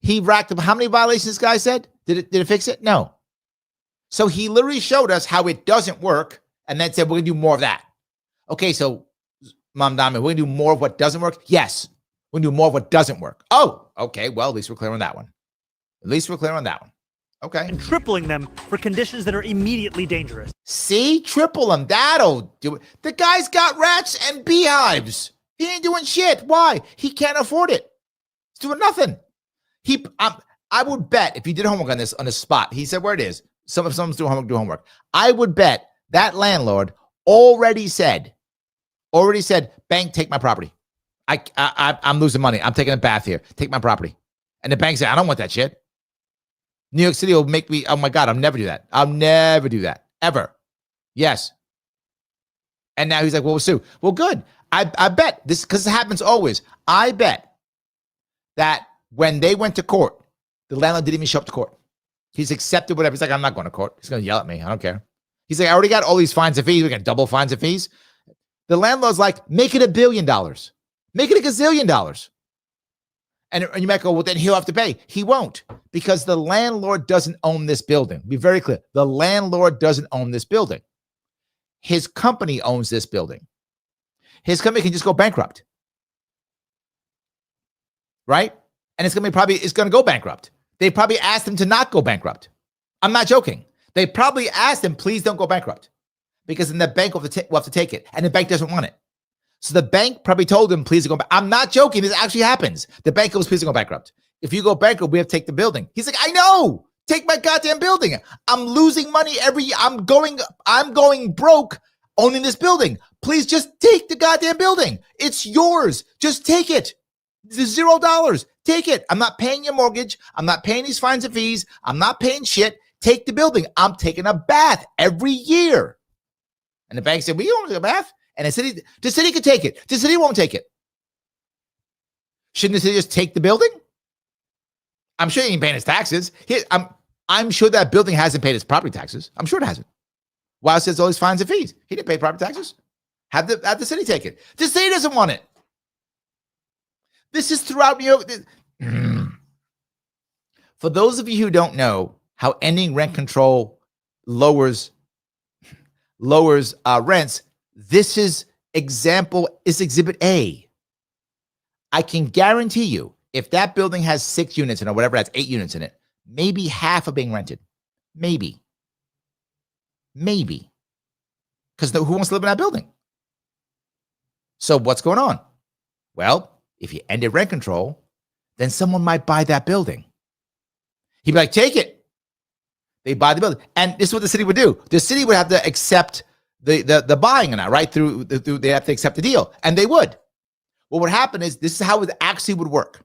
Speaker 1: He racked up how many violations this guy said? Did it fix it? No. So he literally showed us how it doesn't work and then said, we're going to do more of that. Okay, so Mamdani, we're going to do more of what doesn't work? Yes. We're going to do more of what doesn't work. Oh, okay. Well, at least we're clear on that one. At least we're clear on that one. Okay.
Speaker 2: And tripling them for conditions that are immediately dangerous.
Speaker 1: See? Triple them. That'll do it. The guy's got rats and beehives. He ain't doing shit. Why? He can't afford it. He's doing nothing. I would bet if you did homework on the spot, he said where it is. If someone's doing homework. I would bet that landlord already said, bank, take my property. I'm losing money. I'm taking a bath here. Take my property. And the bank said, I don't want that shit. New York City will make me, oh my God, I'll never do that. I'll never do that. Ever. Yes. And now he's like, well, we'll sue. Well, good. I bet this, because it happens always. I bet that when they went to court, the landlord didn't even show up to court. He's accepted whatever. He's like, I'm not going to court. He's going to yell at me. I don't care. He's like, I already got all these fines and fees. We're going to double fines and fees. The landlord's like, make it $1 billion. Make it $1 gazillion. And you might go, well, then he'll have to pay. He won't, because the landlord doesn't own this building. Be very clear. The landlord doesn't own this building. His company owns this building. His company can just go bankrupt. Right? And it's going to go bankrupt. They probably asked him to not go bankrupt. I'm not joking. They probably asked him, please don't go bankrupt, because then the bank will have to take it, and the bank doesn't want it. So the bank probably told him, please don't go back. I'm not joking. This actually happens. The bank goes, please don't go bankrupt. If you go bankrupt, we have to take the building. He's like, I know. Take my goddamn building. I'm losing money every year. I'm going broke owning this building. Please just take the goddamn building. It's yours. Just take it. It's $0. Take it. I'm not paying your mortgage. I'm not paying these fines and fees. I'm not paying shit. Take the building. I'm taking a bath every year. And the bank said, we don't take a bath. And the city could take it. The city won't take it. Shouldn't the city just take the building? I'm sure he ain't paying his taxes. I'm sure that building hasn't paid its property taxes. I'm sure it hasn't. Why else there's all these fines and fees? He didn't pay property taxes. Have the city take it. The city doesn't want it. This is throughout New York. For those of you who don't know how ending rent control lowers rents, this is exhibit A. I can guarantee you, if that building has 6 units in it, or whatever, that's 8 units in it, maybe half are being rented. Maybe. Because who wants to live in that building? So what's going on? Well, if you ended rent control, then someone might buy that building. He'd be like, take it. They buy the building. And this is what the city would do. The city would have to accept the buying and that, right? They have to accept the deal. And they would. What would happen is, this is how it actually would work.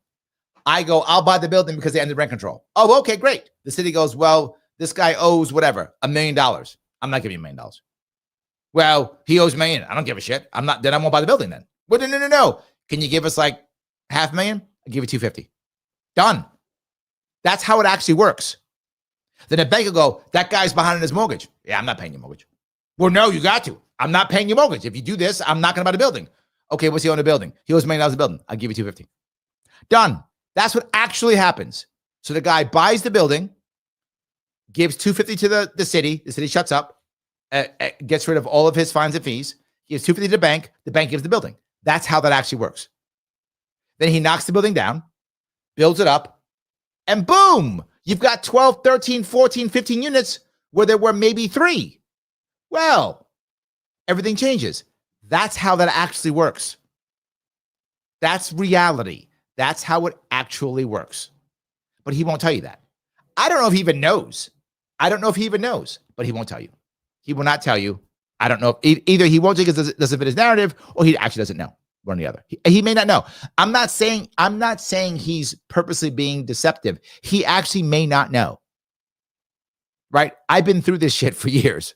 Speaker 1: I go, I'll buy the building because they ended rent control. Oh, okay, great. The city goes, well, this guy owes whatever, $1 million. I'm not giving you $1 million. Well, he owes $1 million. I don't give a shit. Then I won't buy the building then. Well, no. Can you give us like $500,000? I'll give you $250,000. Done. That's how it actually works. Then the bank will go, that guy's behind on his mortgage. Yeah, I'm not paying your mortgage. Well, no, you got to. I'm not paying your mortgage. If you do this, I'm not going to buy the building. Okay, what's he own the building? He owes $1 million a building. I'll give you $250,000. Done. That's what actually happens. So the guy buys the building, gives $250,000 to the city. The city shuts up, gets rid of all of his fines and fees. He gives $250,000 to the bank. The bank gives the building. That's how that actually works. Then he knocks the building down, builds it up, and boom, you've got 12, 13, 14, 15 units where there were maybe 3. Well, everything changes. That's how that actually works. That's reality. That's how it actually works. But he won't tell you that. I don't know if he even knows. But he won't tell you. He will not tell you. I don't know. Either he won't because it doesn't fit his narrative, or he actually doesn't know. One or the other. He may not know. I'm not saying he's purposely being deceptive. He actually may not know. Right? I've been through this shit for years.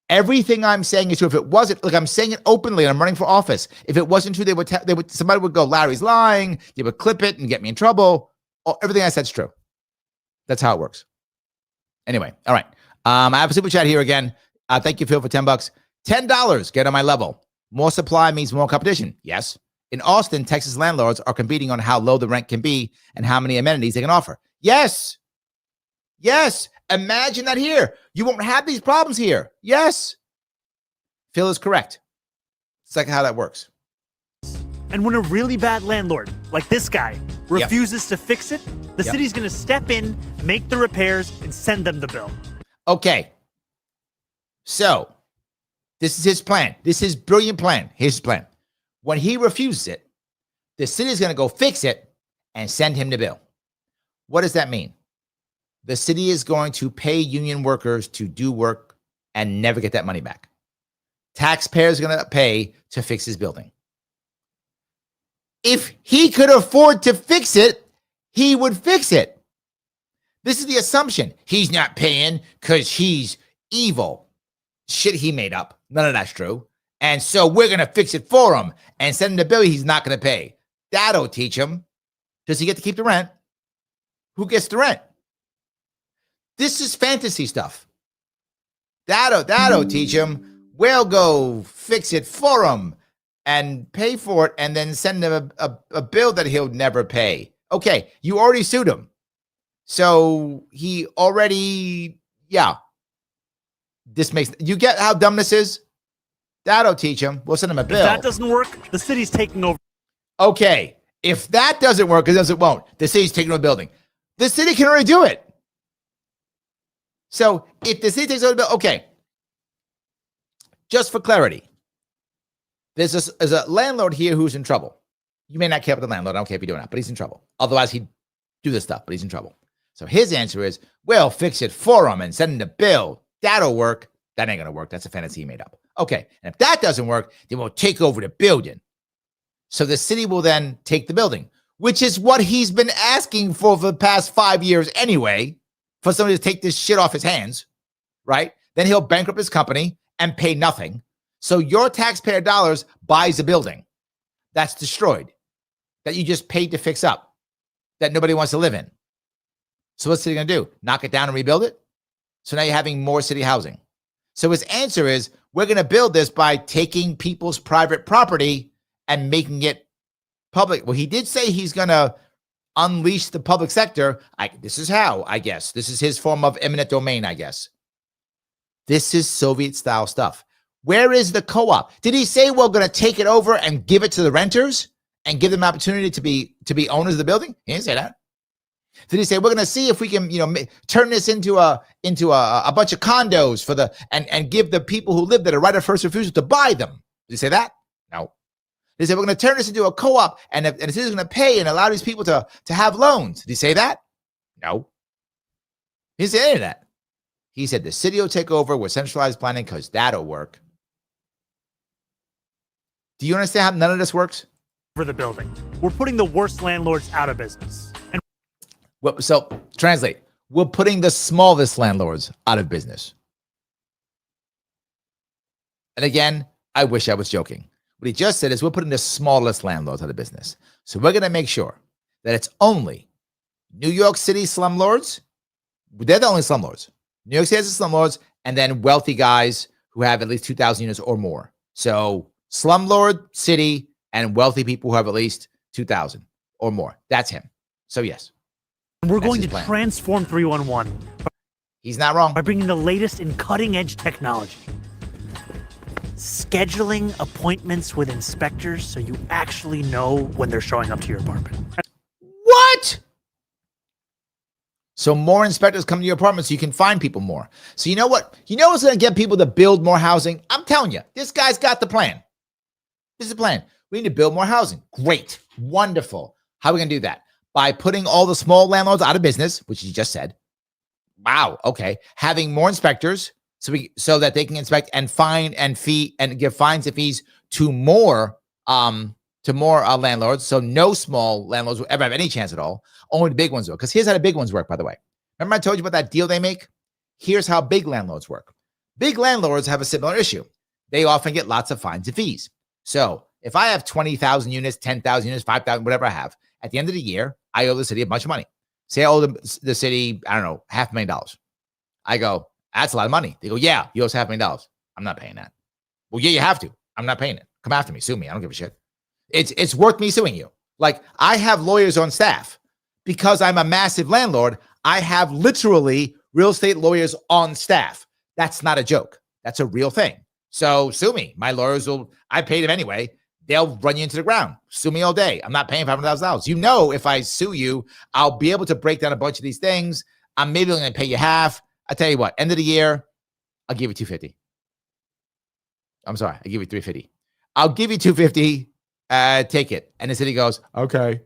Speaker 1: Everything I'm saying is true. If it wasn't, like I'm saying it openly, and I'm running for office. If it wasn't true, somebody would go, Larry's lying. They would clip it and get me in trouble. Everything I said is true. That's how it works. Anyway, all right. I have a super chat here again. Thank you, Phil, for $10. $10. Get on my level. More supply means more competition. Yes. In Austin, Texas landlords are competing on how low the rent can be and how many amenities they can offer. Yes. Yes. Imagine that here. You won't have these problems here. Yes. Phil is correct. It's like how that works.
Speaker 2: And when a really bad landlord, like this guy, refuses to fix it, the city's going to step in, make the repairs, and send them the bill.
Speaker 1: Okay. So, this is his plan. This is his brilliant plan. Here's his plan. When he refuses it, the city is going to go fix it and send him the bill. What does that mean? The city is going to pay union workers to do work and never get that money back. Taxpayers are going to pay to fix his building. If he could afford to fix it, he would fix it. This is the assumption. He's not paying because he's evil. Shit he made up. None of that's true. And so we're going to fix it for him and send him the bill he's not going to pay. That'll teach him. Does he get to keep the rent? Who gets the rent? This is fantasy stuff. That'll teach him. We'll go fix it for him and pay for it and then send him a bill that he'll never pay. Okay, you already sued him. So he already, this makes, you get how dumb this is? That'll teach him. We'll send him a bill.
Speaker 2: If that doesn't work, the city's taking over.
Speaker 1: Okay, if that doesn't work, because it won't, the city's taking over the building. The city can already do it. So if the city takes over the bill, okay. Just for clarity, there's a landlord here who's in trouble. You may not care about the landlord. I don't care if you're doing that, but he's in trouble. Otherwise, he'd do this stuff, but he's in trouble. So his answer is, well, fix it for him and send him the bill. That'll work. That ain't going to work. That's a fantasy he made up. Okay. And if that doesn't work, then we'll take over the building. So the city will then take the building, which is what he's been asking for the past 5 years anyway, for somebody to take this shit off his hands, right? Then he'll bankrupt his company and pay nothing. So your taxpayer dollars buys a building that's destroyed, that you just paid to fix up, that nobody wants to live in. So what's the city going to do? Knock it down and rebuild it? So now you're having more city housing. So his answer is, we're going to build this by taking people's private property and making it public. Well, he did say he's going to unleash the public sector. This is how, I guess. This is his form of eminent domain, I guess. This is Soviet-style stuff. Where is the co-op? Did he say we're going to take it over and give it to the renters and give them opportunity to be owners of the building? He didn't say that. Did he say we're going to see if we can, turn this into a bunch of condos for and give the people who live there a right of first refusal to buy them? Did he say that? No. They said we're going to turn this into a co-op and the city's going to pay and allow these people to have loans. Did he say that? No. He didn't say any of that. He said the city will take over with centralized planning because that'll work. Do you understand how none of this works?
Speaker 2: For the building. We're putting the worst landlords out of business. And
Speaker 1: so translate. We're putting the smallest landlords out of business. And again, I wish I was joking. What he just said is we're putting the smallest landlords out of business. So we're going to make sure that it's only New York City slumlords. They're the only slumlords. New York City has the slumlords, and then wealthy guys who have at least 2,000 units or more. So slumlord, city, and wealthy people who have at least 2,000 or more. That's him. So yes.
Speaker 2: We're going to transform 311.
Speaker 1: He's not wrong.
Speaker 2: By bringing the latest in cutting-edge technology. Scheduling appointments with inspectors so you actually know when they're showing up to your apartment.
Speaker 1: What? So more inspectors come to your apartment so you can find people more. So you know what? You know what's going to get people to build more housing? I'm telling you, this guy's got the plan. This is the plan. We need to build more housing. Great. Wonderful. How are we going to do that? By putting all the small landlords out of business, which you just said. Wow. Okay. Having more inspectors so that they can inspect and fine and fee and give fines and fees to more landlords. So no small landlords will ever have any chance at all. Only the big ones will. Because here's how the big ones work, by the way. Remember I told you about that deal they make? Here's how big landlords work. Big landlords have a similar issue. They often get lots of fines and fees. So if I have 20,000 units, 10,000 units, 5,000, whatever I have, at the end of the year, I owe the city a bunch of money. Say I owe the city, I don't know, $500,000. I go, that's a lot of money. They go, yeah, you owe us $500,000. I'm not paying that. Well, yeah, you have to. I'm not paying it. Come after me. Sue me. I don't give a shit. It's worth me suing you. Like, I have lawyers on staff. Because I'm a massive landlord, I have literally real estate lawyers on staff. That's not a joke. That's a real thing. So sue me. My lawyers I paid them anyway. They'll run you into the ground. Sue me all day. I'm not paying $500,000. You know, if I sue you, I'll be able to break down a bunch of these things. I'm maybe going to pay you half. I tell you what, end of the year, I'll give you $250. I'm sorry, I give you $350. I'll give you $250. Take it. And the city goes, okay.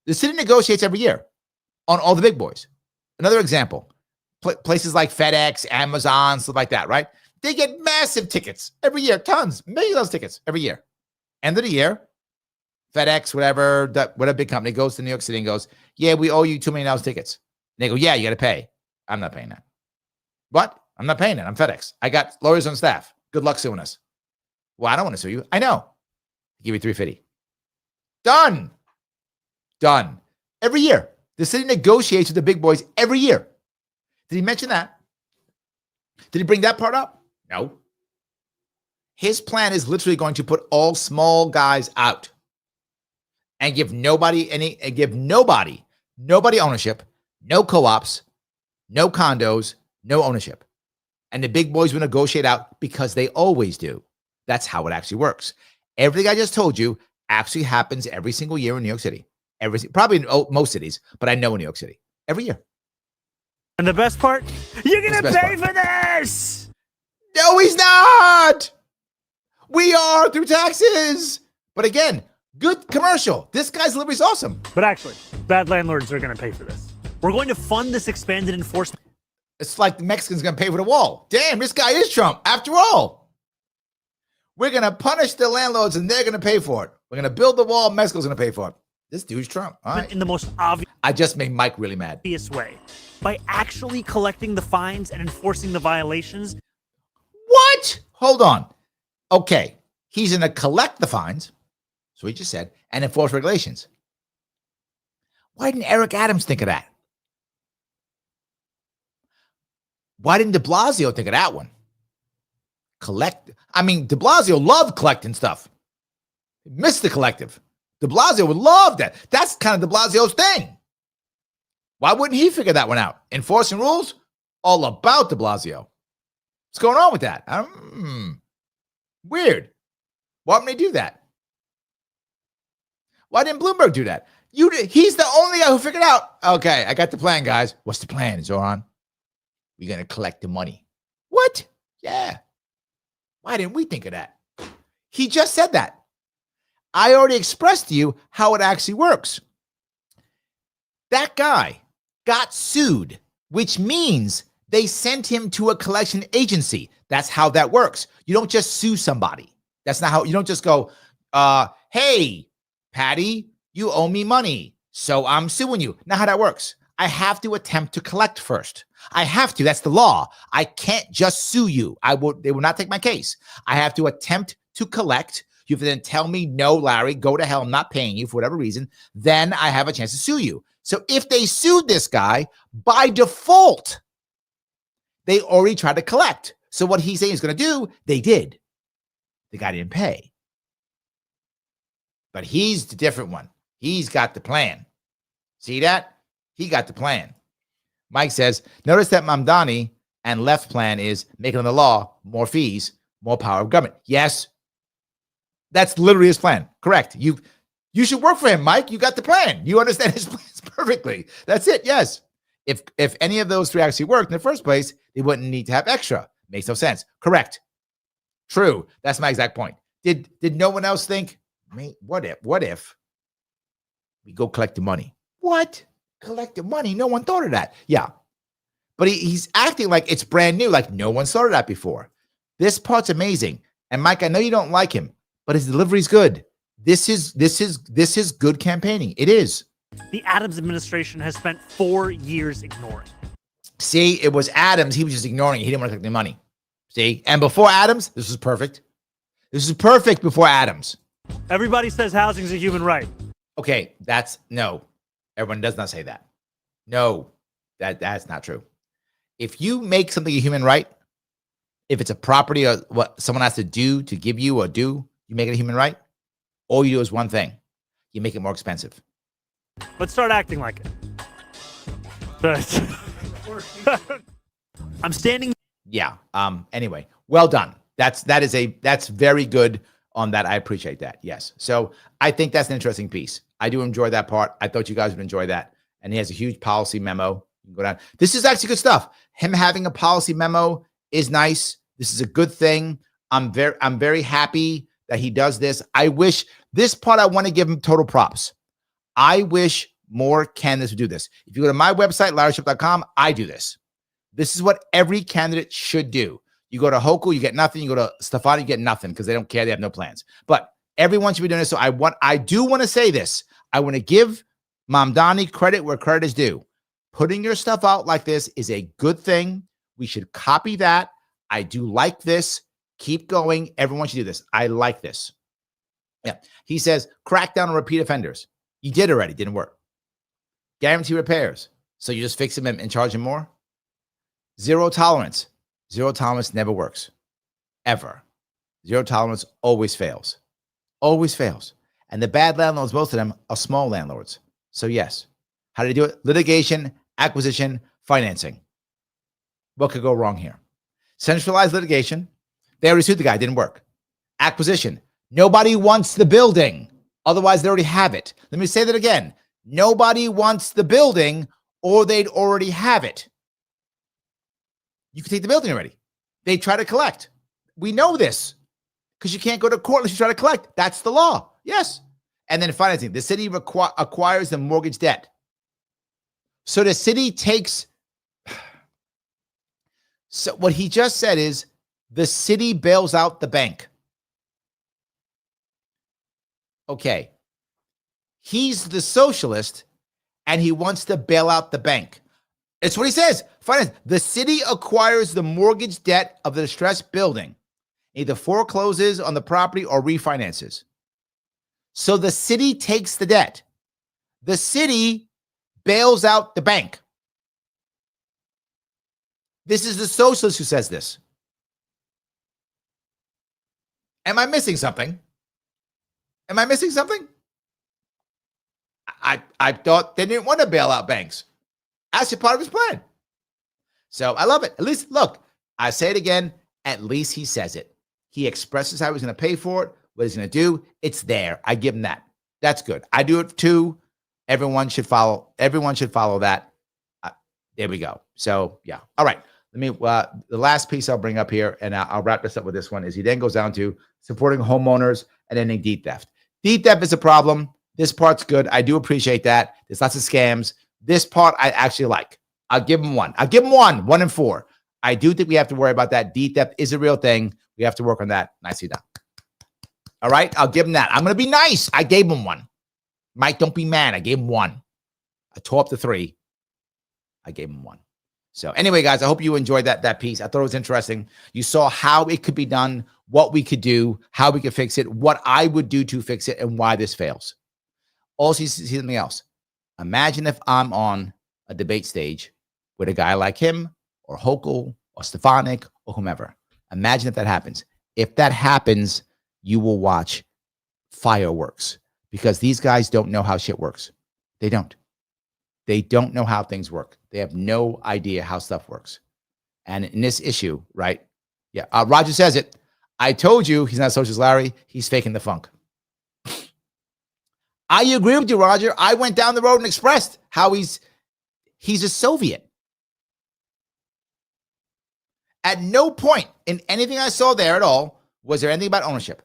Speaker 1: The city negotiates every year on all the big boys. Another example, places like FedEx, Amazon, stuff like that, right? They get massive tickets every year, tons, millions of tickets every year. End of the year, FedEx, whatever big company goes to New York City and goes, yeah, we owe you $2 million tickets. And they go, yeah, you got to pay. I'm not paying that. What? I'm not paying it. I'm FedEx. I got lawyers on staff. Good luck suing us. Well, I don't want to sue you. I know. I'll give you $350. Done. Done. Every year. The city negotiates with the big boys every year. Did he mention that? Did he bring that part up? No. His plan is literally going to put all small guys out and give nobody ownership, no co-ops, no condos, no ownership. And the big boys will negotiate out because they always do. That's how it actually works. Everything I just told you actually happens every single year in New York City. Probably in most cities, but I know in New York City. Every year.
Speaker 2: And the best part? You're going to pay for this!
Speaker 1: No, he's not! We are through taxes. But again, good commercial. This guy's delivery is awesome.
Speaker 2: But actually, bad landlords are going to pay for this. We're going to fund this expanded enforcement.
Speaker 1: It's like the Mexicans going to pay for the wall. Damn, this guy is Trump. After all, we're going to punish the landlords and they're going to pay for it. We're going to build the wall. Mexico's going to pay for it. This dude's Trump. All right.
Speaker 2: In the most obvious
Speaker 1: I just made Mike really mad.
Speaker 2: way. By actually collecting the fines and enforcing the violations.
Speaker 1: What? Hold on. Okay. He's going to collect the fines. So he just said, and enforce regulations. Why didn't Eric Adams think of that? Why didn't de Blasio think of that one? De Blasio loved collecting stuff. Missed the collective. De Blasio would love that. That's kind of de Blasio's thing. Why wouldn't he figure that one out? Enforcing rules? All about de Blasio. What's going on with that? Weird. Why wouldn't they do that? Why didn't Bloomberg do that? He's the only guy who figured out, okay, I got the plan, guys. What's the plan, Zohran? We're going to collect the money. What? Yeah. Why didn't we think of that? He just said that. I already expressed to you how it actually works. That guy got sued, which means they sent him to a collection agency. That's how that works. You don't just sue somebody. That's not how, you don't just go, hey, Patty, you owe me money, so I'm suing you. Not how that works. I have to attempt to collect first. I have to. That's the law. I can't just sue you. They will not take my case. I have to attempt to collect. You have to then tell me, no, Larry, go to hell. I'm not paying you for whatever reason. Then I have a chance to sue you. So if they sued this guy, by default, they already tried to collect. So what he's saying he's going to do, they did. The guy didn't pay. But he's the different one. He's got the plan. See that? He got the plan. Mike says, notice that Mamdani and left plan is making the law, more fees, more power of government. Yes, that's literally his plan. Correct. You should work for him, Mike. You got the plan. You understand his plans perfectly. That's it. Yes. If any of those three actually worked in the first place, they wouldn't need to have extra. Makes no sense. Correct. True. That's my exact point. Did no one else think, what if we go collect the money? What? Collect the money? No one thought of that. Yeah. But he's acting like it's brand new, like no one thought of that before. This part's amazing. And Mike, I know you don't like him, but his delivery's good. This is good campaigning. It is.
Speaker 2: The Adams administration has spent 4 years ignoring.
Speaker 1: See, it was Adams. He was just ignoring it. He didn't want to collect the money. See? And before Adams, this was perfect. This is perfect before Adams.
Speaker 2: Everybody says housing is a human right.
Speaker 1: Okay, no. Everyone does not say that. No, that's not true. If you make something a human right, if it's a property or what someone has to do to give you or do, you make it a human right, all you do is one thing. You make it more expensive.
Speaker 2: Let's start acting like it. I'm standing.
Speaker 1: Yeah. Anyway, well done. That's very good on that. I appreciate that. Yes. So I think that's an interesting piece. I do enjoy that part. I thought you guys would enjoy that. And he has a huge policy memo. You can go down. This is actually good stuff. Him having a policy memo is nice. This is a good thing. I'm very happy that he does this. I wish this part, I want to give him total props. I wish more candidates would do this. If you go to my website, LarrySharpe.com, I do this. This is what every candidate should do. You go to Hochul, you get nothing. You go to Stefani, you get nothing because they don't care. They have no plans. But everyone should be doing this. So I do want to say this. I want to give Mamdani credit where credit is due. Putting your stuff out like this is a good thing. We should copy that. I do like this. Keep going. Everyone should do this. I like this. Yeah. He says, crack down on repeat offenders. You did already. Didn't work. Guarantee repairs. So you just fix them and charge them more? Zero tolerance. Zero tolerance never works. Ever. Zero tolerance always fails. Always fails. And the bad landlords, most of them, are small landlords. So yes. How do they do it? Litigation, acquisition, financing. What could go wrong here? Centralized litigation. They already sued the guy. Didn't work. Acquisition. Nobody wants the building. Otherwise, they already have it. Let me say that again. Nobody wants the building or they'd already have it. You can take the building already. They try to collect. We know this because you can't go to court unless you try to collect. That's the law. Yes. And then financing. The city acquires the mortgage debt. So the city takes. So what he just said is the city bails out the bank. Okay. He's the socialist and he wants to bail out the bank. It's what he says. Finance. The city acquires the mortgage debt of the distressed building, either forecloses on the property or refinances. So the city takes the debt. The city bails out the bank. This is the socialist who says this. Am I missing something? Am I missing something? I thought they didn't want to bail out banks. That's a part of his plan. So I love it. At least, look, I say it again, at least he says it. He expresses how he's going to pay for it, what he's going to do. It's there. I give him that. That's good. I do it too. Everyone should follow. Everyone should follow that. There we go. So yeah. All right. Let me, the last piece I'll bring up here, and I'll wrap this up with this one, is he then goes down to supporting homeowners and ending deed theft. Deed theft is a problem. This part's good. I do appreciate that. There's lots of scams. This part I actually like. I'll give him one. I'll give him 1 and 4. I do think we have to worry about that. Deed theft is a real thing. We have to work on that. Nicely done. All right. I'll give him that. I'm going to be nice. I gave him 1. Mike, don't be mad. I gave him 1. I tore up the 3. I gave him 1. So anyway, guys, I hope you enjoyed that piece. I thought it was interesting. You saw how it could be done, what we could do, how we could fix it, what I would do to fix it, and why this fails. Also, see something else. Imagine if I'm on a debate stage with a guy like him or Hochul or Stefanik or whomever. Imagine if that happens. If that happens, you will watch fireworks because these guys don't know how shit works. They don't. They don't know how things work. They have no idea how stuff works. And in this issue, right? Yeah. Roger says it. I told you he's not socialist, Larry. He's faking the funk. I agree with you, Roger. I went down the road and expressed how he's He's a Soviet. At no point in anything I saw there at all was there anything about ownership,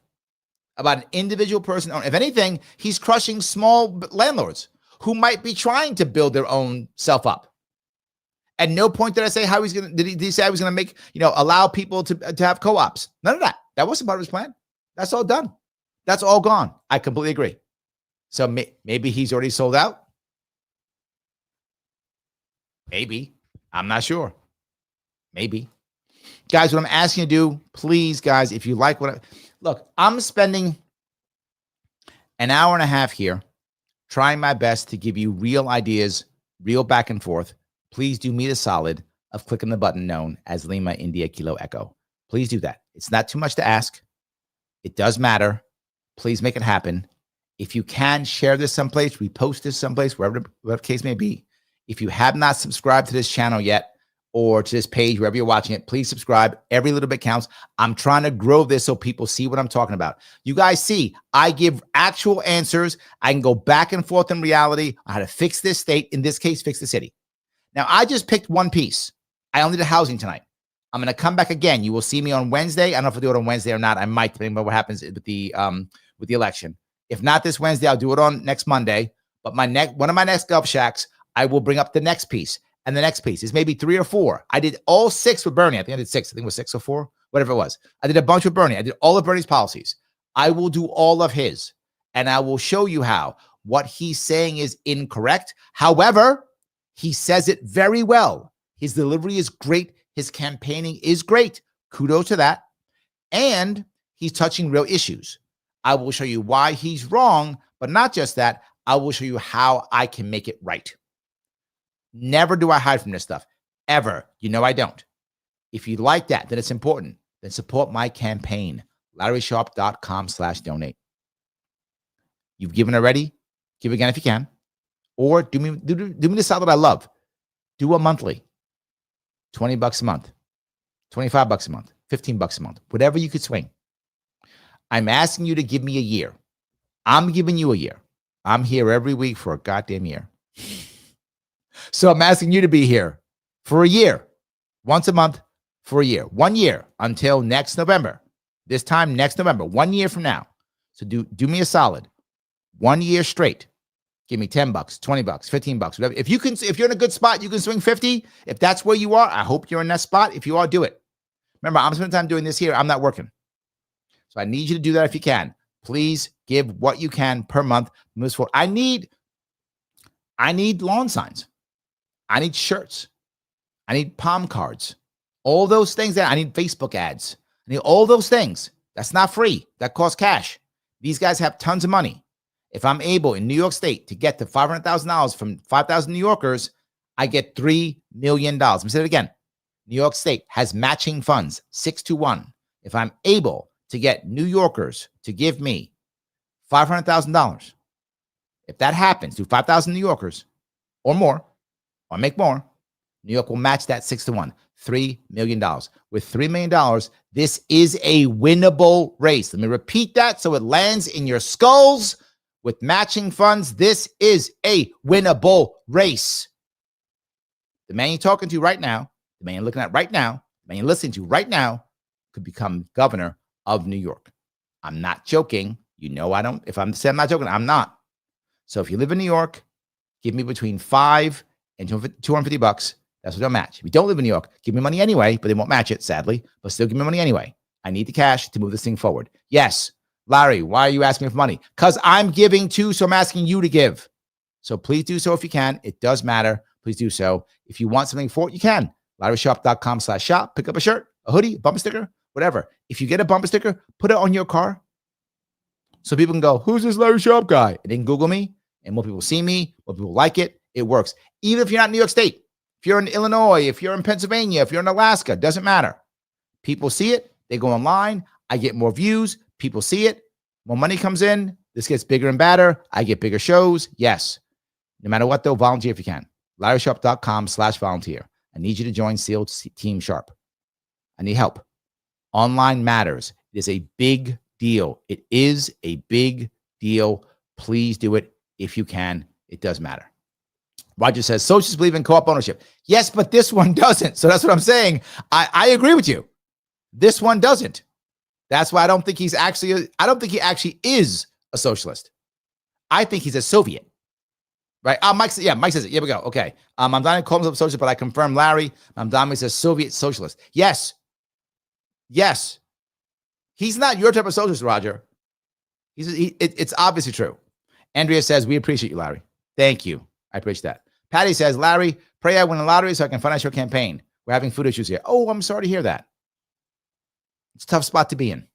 Speaker 1: about an individual person. If anything, he's crushing small landlords who might be trying to build their own self up. At no point did I say how he's going to, did he say I was going to make, allow people to have co-ops? None of that. That wasn't part of his plan. That's all done. That's all gone. I completely agree. So maybe he's already sold out. Maybe. I'm not sure. Maybe. Guys, what I'm asking you to do, please, guys, if you like look, I'm spending an hour and a half here trying my best to give you real ideas, real back and forth. Please do me the solid of clicking the button known as Lima India Kilo Echo. Please do that. It's not too much to ask. It does matter. Please make it happen. If you can, share this someplace, repost this someplace, whatever the case may be. If you have not subscribed to this channel yet, or to this page, wherever you're watching it, please subscribe. Every little bit counts. I'm trying to grow this so people see what I'm talking about. You guys see, I give actual answers. I can go back and forth in reality on how to fix this state. In this case, fix the city. Now, I just picked one piece. I only did housing tonight. I'm going to come back again. You will see me on Wednesday. I don't know if I'll do it on Wednesday or not. I might, depending on what happens with the election. If not this Wednesday, I'll do it on next Monday. But one of my next Gov Shacks, I will bring up the next piece. And the next piece is maybe 3 or 4. I did all 6 with Bernie. I think I did 6. I think it was 6 or 4, whatever it was. I did a bunch with Bernie. I did all of Bernie's policies. I will do all of his. And I will show you how what he's saying is incorrect. However, he says it very well. His delivery is great. His campaigning is great. Kudos to that. And he's touching real issues. I will show you why he's wrong, but not just that. I will show you how I can make it right. Never do I hide from this stuff, ever. I don't. If you like that, then it's important. Then support my campaign, LarrySharpe.com/donate. You've given already, give again if you can. Or do me the solid I love. Do a monthly, $20 a month, $25 a month, $15 a month, whatever you could swing. I'm asking you to give me a year. I'm giving you a year. I'm here every week for a goddamn year. So I'm asking you to be here for a year, once a month for a year, 1 year until next November. This time next November, 1 year from now. So do me a solid, 1 year straight. Give me $10, $20, $15, whatever. If you're in a good spot, you can swing 50. If that's where you are, I hope you're in that spot. If you are, do it. Remember, I'm spending time doing this here. I'm not working. So I need you to do that if you can. Please give what you can per month. Move forward. I need lawn signs. I need shirts. I need palm cards. All those things. I need Facebook ads. I need all those things. That's not free. That costs cash. These guys have tons of money. If I'm able in New York State to get to $500,000 from 5,000 New Yorkers, I get $3 million. I'm going to say it again. New York State has matching funds, 6-1. If I'm able to get New Yorkers to give me $500,000, if that happens to 5,000 New Yorkers or more, or make more, New York will match that 6-1, $3 million. With $3 million, this is a winnable race. Let me repeat that so it lands in your skulls. With matching funds, this is a winnable race. The man you're talking to right now, the man you're looking at right now, the man you're listening to right now could become governor of New York. I'm not joking. If I'm saying I'm not joking, I'm not. So if you live in New York, give me between $5 and $250. That's what they'll match. If you don't live in New York, give me money anyway, but they won't match it, sadly. But still give me money anyway. I need the cash to move this thing forward. Yes, Larry, why are you asking me for money? Because I'm giving too, so I'm asking you to give. So please do so if you can. It does matter. Please do so. If you want something for it, you can. LarrySharpe.com/shop. Pick up a shirt, a hoodie, a bumper sticker, whatever. If you get a bumper sticker, put it on your car so people can go, who's this Larry Sharpe guy? And they can Google me, and more people see me, more people like it. It works. Even if you're not in New York State, if you're in Illinois, if you're in Pennsylvania, if you're in Alaska, doesn't matter. People see it. They go online. I get more views. People see it. More money comes in. This gets bigger and badder. I get bigger shows. Yes. No matter what, though, volunteer if you can. LarrySharpe.com/volunteer. I need you to join SEAL Team Sharpe. I need help. Online matters. It is a big deal. It is a big deal. Please do it if you can. It does matter. Roger says, socialists believe in co-op ownership. Yes, but this one doesn't. So that's what I'm saying. I agree with you. This one doesn't. That's why I don't think he actually is a socialist. I think he's a Soviet. Right? Mike says it. Here we go. Okay. Mamdani calls himself socialist, but I confirm Larry. Mamdani says Soviet socialist. Yes. Yes. He's not your type of socialist, Roger. It's obviously true. Andrea says, we appreciate you, Larry. Thank you. I appreciate that. Patty says, Larry, pray I win the lottery so I can finance your campaign. We're having food issues here. Oh, I'm sorry to hear that. It's a tough spot to be in.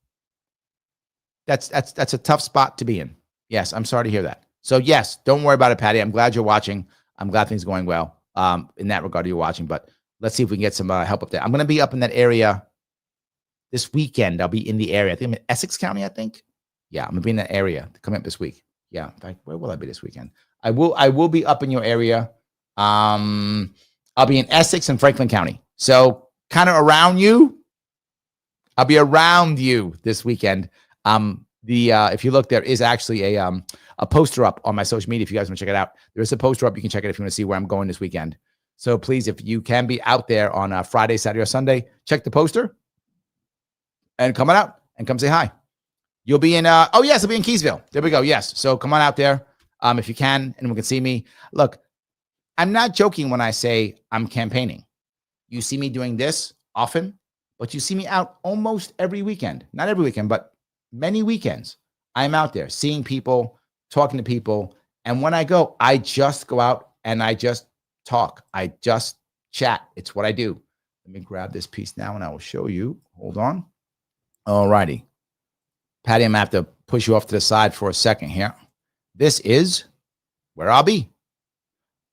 Speaker 1: That's a tough spot to be in. Yes, I'm sorry to hear that. So yes, don't worry about it, Patty. I'm glad you're watching. I'm glad things are going well. In that regard, you're watching. But let's see if we can get some help up there. I'm going to be up in that area this weekend. I'll be in the area. I think I'm in Essex County, I think. Yeah, I'm going to be in that area to come up this week. Yeah, in fact, where will I be this weekend? I will be up in your area. I'll be in Essex and Franklin County. So kind of around you. I'll be around you this weekend. If you look, there is actually a poster up on my social media. If you guys want to check it out, there is a poster up. You can check it if you want to see where I'm going this weekend. So please, if you can be out there on Friday, Saturday, or Sunday, check the poster and come on out and come say hi. You'll be in, I'll be in Keysville. There we go. Yes. So come on out there if you can, and we can see me. Look, I'm not joking when I say I'm campaigning. You see me doing this often, but you see me out almost every weekend. Not every weekend, but many weekends. I'm out there seeing people, talking to people. And when I go, I just go out and I just talk. I just chat. It's what I do. Let me grab this piece now and I will show you. Hold on. All righty. Patty, I'm going to have to push you off to the side for a second here. This is where I'll be.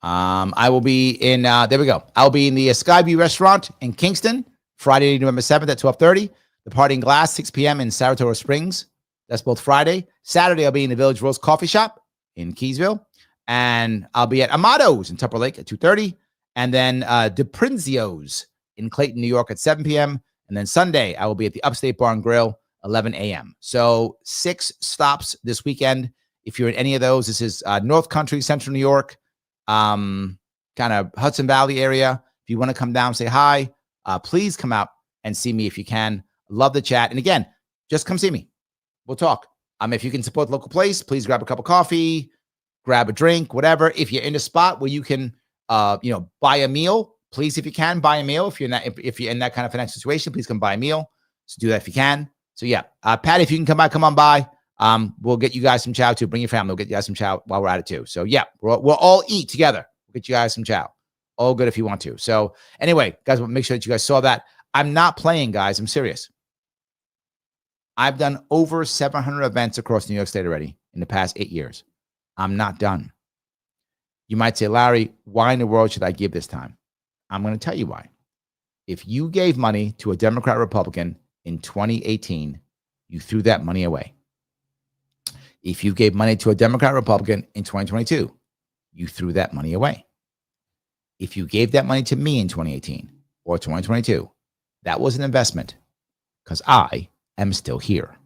Speaker 1: I will be in, there we go. I'll be in the Skyview restaurant in Kingston, Friday, November 7th at 12:30. The Party in Glass, 6 p.m. in Saratoga Springs. That's both Friday. Saturday, I'll be in the Village Rose Coffee Shop in Keysville. And I'll be at Amato's in Tupper Lake at 2:30. And then DePrinzio's in Clayton, New York at 7 p.m. And then Sunday, I will be at the Upstate Bar and Grill, 11 a.m. So 6 stops this weekend. If you're in any of those, this is North Country, Central New York, kind of Hudson Valley area. If you want to come down, say hi, please come out and see me if you can. Love the chat. And again, just come see me. We'll talk. If you can support the local place, please grab a cup of coffee, grab a drink, whatever. If you're in a spot where you can, buy a meal, please, if you can, buy a meal. If you're in that kind of financial situation, please come buy a meal. So do that if you can. So yeah, Patty, if you can come by, come on by. We'll get you guys some chow too. Bring your family. We'll get you guys some chow while we're at it too. So yeah, we'll all eat together. We'll get you guys some chow. All good if you want to. So anyway, guys, we'll make sure that you guys saw that. I'm not playing, guys. I'm serious. I've done over 700 events across New York State already in the past 8 years. I'm not done. You might say, Larry, why in the world should I give this time? I'm going to tell you why. If you gave money to a Democrat or Republican in 2018, you threw that money away. If you gave money to a Democrat or Republican in 2022, you threw that money away. If you gave that money to me in 2018 or 2022, that was an investment because I am still here.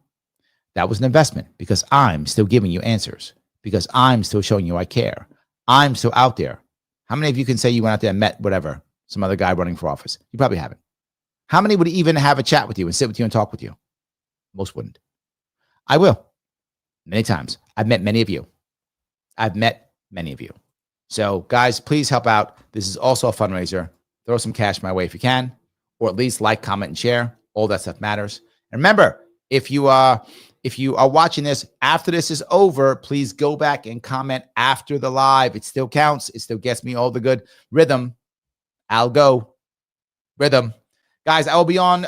Speaker 1: That was an investment because I'm still giving you answers, because I'm still showing you I care. I'm still out there. How many of you can say you went out there and met whatever, some other guy running for office? You probably haven't. How many would even have a chat with you and sit with you and talk with you? Most wouldn't. I will. Many times. I've met many of you. So guys, please help out. This is also a fundraiser. Throw some cash my way if you can, or at least like, comment, and share. All that stuff matters. And remember, if you are watching this after this is over, please go back and comment after the live. It still counts. It still gets me all the good rhythm. I'll go. Rhythm. Guys, I will be on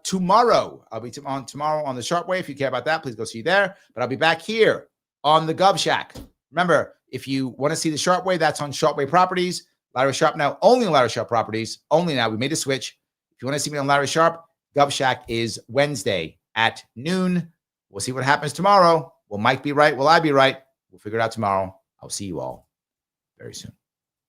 Speaker 1: tomorrow. I'll be on tomorrow on the Sharpe Way. If you care about that, please go see there. But I'll be back here on the Gov Shack. Remember, if you want to see the Sharpe Way, that's on Sharpe Way Properties. Larry Sharpe now, only on Larry Sharpe Properties. Only now. We made a switch. If you want to see me on Larry Sharpe, Gov Shack is Wednesday at noon. We'll see what happens tomorrow. Will Mike be right? Will I be right? We'll figure it out tomorrow. I'll see you all very soon.